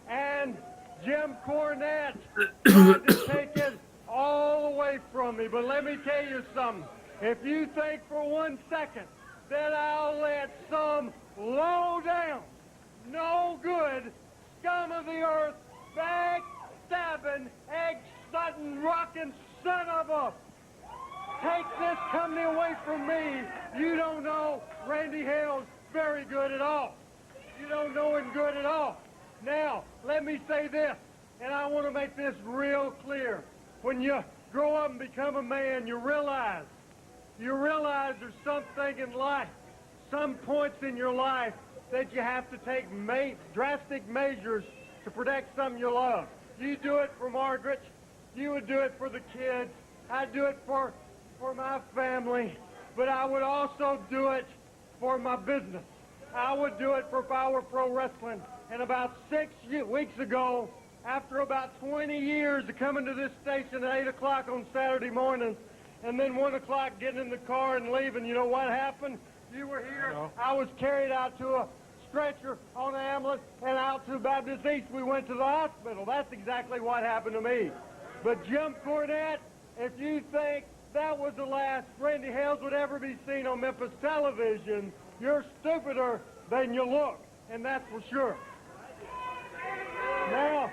And Jim Cornette tried to take it all away from me. But let me tell you something. If you think for 1 second that I'll let some low down, no good, scum of the earth, backstabbing, egg-sutting, rockin' son of a... take this company away from me. You don't know Randy Hales very good at all. You don't know him good at all. Now, let me say this, and I want to make this real clear. When you grow up and become a man, you realize there's something in life, some points in your life that you have to take drastic measures to protect something you love. You do it for Margaret. You would do it for the kids. I'd do it for my family. But I would also do it for my business. I would do it for Power Pro Wrestling. And about 6 weeks ago, after about 20 years of coming to this station at 8 o'clock on Saturday mornings, and then 1 o'clock getting in the car and leaving, you know what happened? You were here. I was carried out to a stretcher on an ambulance and out to Baptist East. We went to the hospital. That's exactly what happened to me. But Jim Cornette, if you think that was the last Randy Hales would ever be seen on Memphis television, you're stupider than you look, and that's for sure. Now,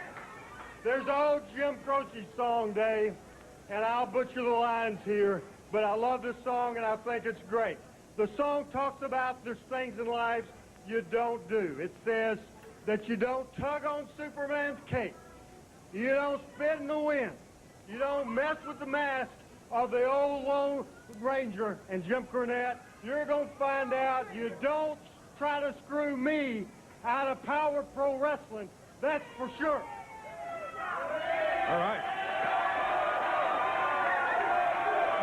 there's an old Jim Croce song, Dave, and I'll butcher the lines here, but I love this song and I think it's great. The song talks about there's things in life you don't do. It says that you don't tug on Superman's cape. You don't spit in the wind. You don't mess with the mask of the old Lone Ranger. And Jim Cornette, you're going to find out you don't try to screw me out of Power Pro Wrestling. That's for sure. All right.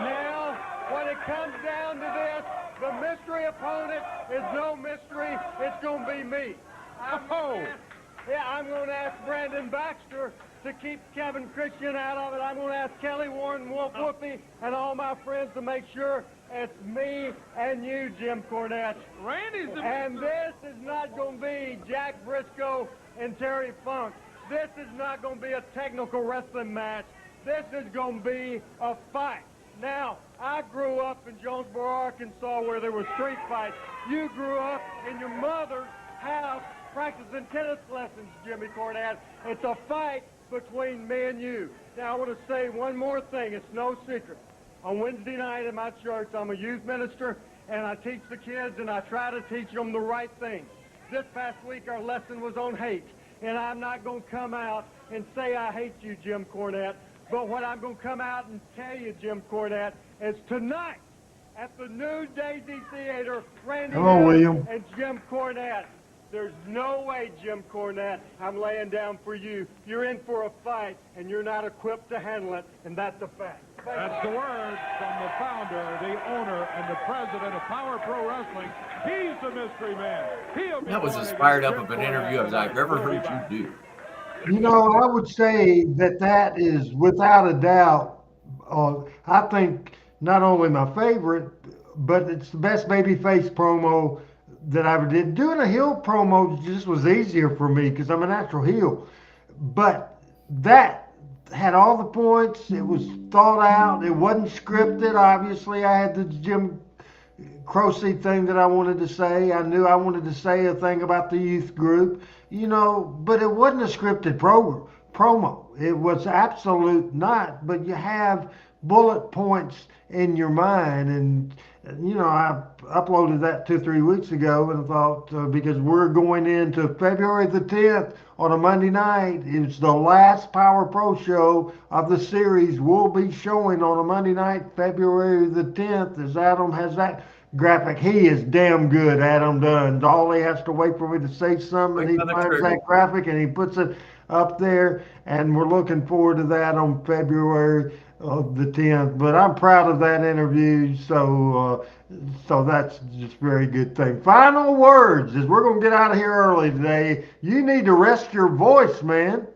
Now, when it comes down to this, the mystery opponent is no mystery. It's going to be me. I'm going to ask Brandon Baxter to keep Kevin Christian out of it. I'm going to ask Kelly Warren, Wolf Whoopie, and all my friends to make sure it's me and you, Jim Cornette. Randy's the And this is not going to be Jack Briscoe and Terry Funk. This is not going to be a technical wrestling match. This is going to be a fight. Now, I grew up in Jonesboro, Arkansas, where there were street fights. You grew up in your mother's house practicing tennis lessons, Jimmy Cornette. It's a fight between me and you. Now, I want to say one more thing. It's no secret. On Wednesday night in my church, I'm a youth minister, and I teach the kids, and I try to teach them the right things. This past week, our lesson was on hate, and I'm not going to come out and say I hate you, Jim Cornette, but what I'm going to come out and tell you, Jim Cornette, is tonight at the new Daisy Theater, Randy Hales and Jim Cornette. There's no way, Jim Cornette, I'm laying down for you. You're in for a fight, and you're not equipped to handle it, and that's a fact. That's the word from the founder, the owner, and the president of Power Pro Wrestling. He's the mystery man. That was as fired up of an interview as I've ever heard you do. You know, I would say that is without a doubt, I think not only my favorite, but it's the best babyface promo that I ever did. Doing a heel promo just was easier for me because I'm a natural heel. But that had all the points. It was thought out. It wasn't scripted. Obviously, I had the Jim Croce thing that I wanted to say. I knew I wanted to say a thing about the youth group, you know, but it wasn't a scripted promo. It was absolute not, but you have bullet points in your mind. And, you know, I uploaded that 2 or 3 weeks ago and thought, because we're going into February the 10th on a Monday night. It's the last Power Pro show of the series. We'll be showing on a Monday night, February the 10th, as Adam has that graphic. He is damn good, Adam Dunn. All he has to wait for me to say something, he finds that graphic and he puts it up there, and we're looking forward to that on February the 10th. But I'm proud of that interview, so that's just a very good thing. Final words, as we're going to get out of here early today. You need to rest your voice, man.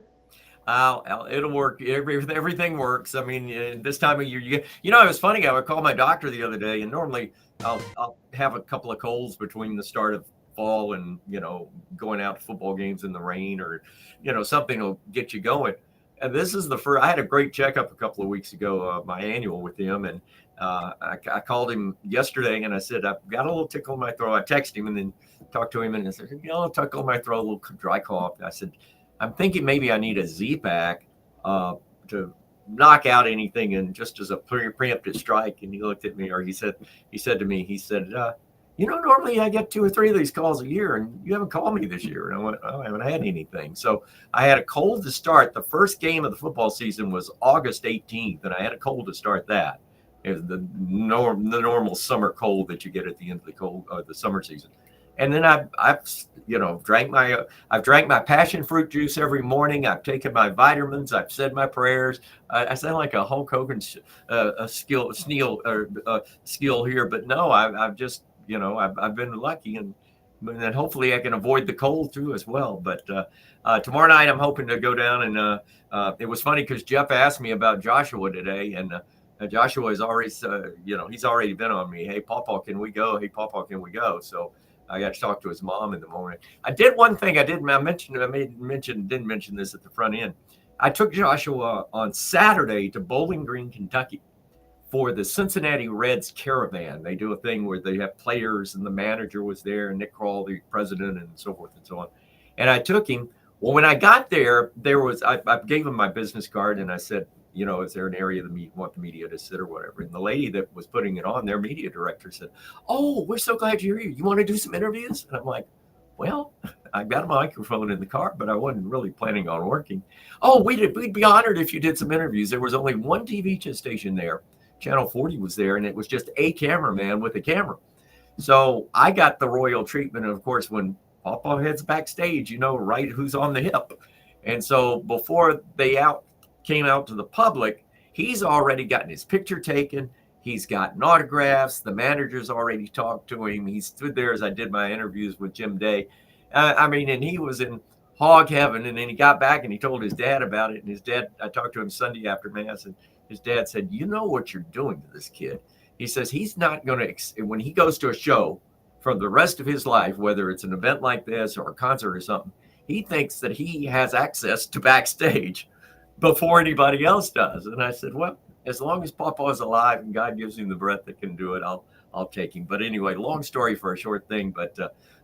It'll work. Everything works. I mean, this time of year, you know, it was funny. I would call my doctor the other day, and normally I'll have a couple of colds between the start of fall and, you know, going out to football games in the rain, or, you know, something will get you going. And this is the first. I had a great checkup a couple of weeks ago, my annual with him, and I called him yesterday and I said, I've got a little tickle in my throat. I texted him and then talked to him and I said, tickle in my throat, a little dry cough. I said, I'm thinking maybe I need a Z-Pack to knock out anything and just as a preemptive strike. And he looked at me, or he said to me, normally I get 2 or 3 of these calls a year and you haven't called me this year. And I went, I haven't had anything. So I had a cold to start. The first game of the football season was August 18th, and I had a cold to start that. It was the normal summer cold that you get at the end of the summer season. And then I've drank my passion fruit juice every morning. I've taken my vitamins. I've said my prayers. I sound like a Hulk Hogan skill here, but no, I've just, I've been lucky, and hopefully I can avoid the cold too as well. But tomorrow night I'm hoping to go down, and it was funny because Jeff asked me about Joshua today, and Joshua is already, he's already been on me. Hey, Pawpaw, can we go? Hey, Pawpaw, can we go? So I got to talk to his mom in the morning. I did one thing didn't mention this at the front end. I took Joshua on Saturday to Bowling Green, Kentucky for the Cincinnati Reds Caravan. They do a thing where they have players, and the manager was there, and Nick Kroll, the president, and so forth and so on. And I took him. Well, when I got there, I gave him my business card, and I said, is there an area that you want the media to sit or whatever? And the lady that was putting it on, their media director, said, "Oh, we're so glad you're here. You want to do some interviews?" And I'm like, well, I've got a microphone in the car, but I wasn't really planning on working. Oh, we'd be honored if you did some interviews. There was only one TV station there. Channel 40 was there, and it was just a cameraman with a camera. So I got the royal treatment. And of course, when Pawpaw heads backstage, right who's on the hip. And so before they came out to the public, he's already gotten his picture taken. He's gotten autographs. The manager's already talked to him. He stood there as I did my interviews with Jim Day. And he was in hog heaven. And then he got back and he told his dad about it. And his dad, I talked to him Sunday after Mass, and his dad said, "You know what you're doing to this kid." He says he's not going to, when he goes to a show for the rest of his life, whether it's an event like this or a concert or something, he thinks that he has access to backstage before anybody else does. And I said, well, as long as Pawpaw is alive and God gives him the breath that can do it, I'll take him. But anyway, long story for a short thing. But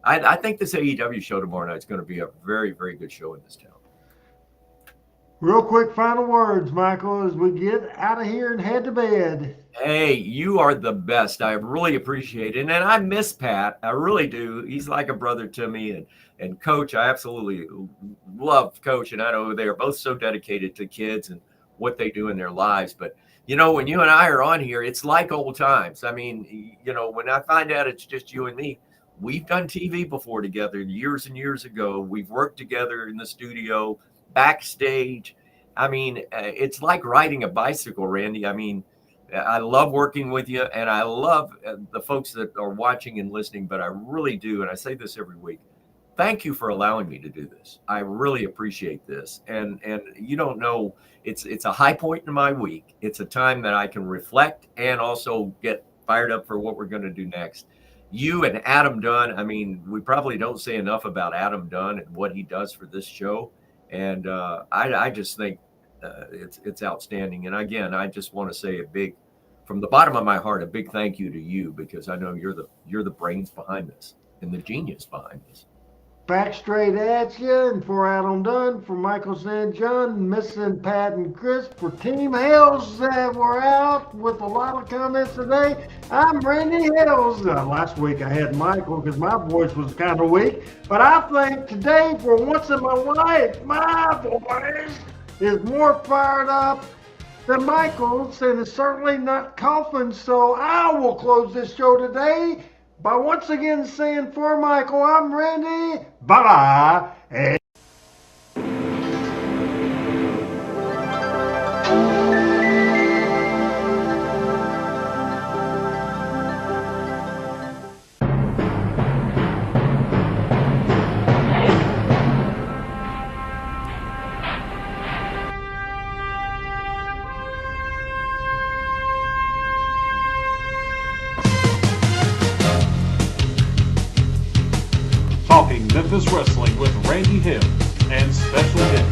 I think this AEW show tomorrow night is going to be a very, very good show in this town. Real quick final words, Michael, as we get out of here and head to bed. Hey, you are the best. I really appreciate it. And I miss Pat. I really do. He's like a brother to me. And Coach, I absolutely love Coach. And I know they are both so dedicated to kids and what they do in their lives. But, when you and I are on here, it's like old times. I mean, when I find out it's just you and me, we've done TV before together years and years ago. We've worked together in the studio, backstage. I mean, it's like riding a bicycle, Randy. I mean, I love working with you, and I love the folks that are watching and listening, but I really do, and I say this every week, thank you for allowing me to do this. I really appreciate this. And you don't know, it's a high point in my week. It's a time that I can reflect and also get fired up for what we're going to do next. You and Adam Dunn, I mean, we probably don't say enough about Adam Dunn and what he does for this show. And I just think it's outstanding. And again, I just want to say from the bottom of my heart, a big thank you to you, because I know you're the brains behind this and the genius behind this. Back straight at you, and for Adam Dunn, for Michael St. John, missing Pat and Chris, for Team Hales that were out with a lot of comments today, I'm Randy Hales. Last week I had Michael because my voice was kind of weak, but I think today, for once in my life, my voice is more fired up than Michael's, and it's certainly not coughing, so I will close this show today by once again saying, for Michael, I'm Randy. Bye-bye. And Talking Memphis Wrestling with Randy Hales and special guest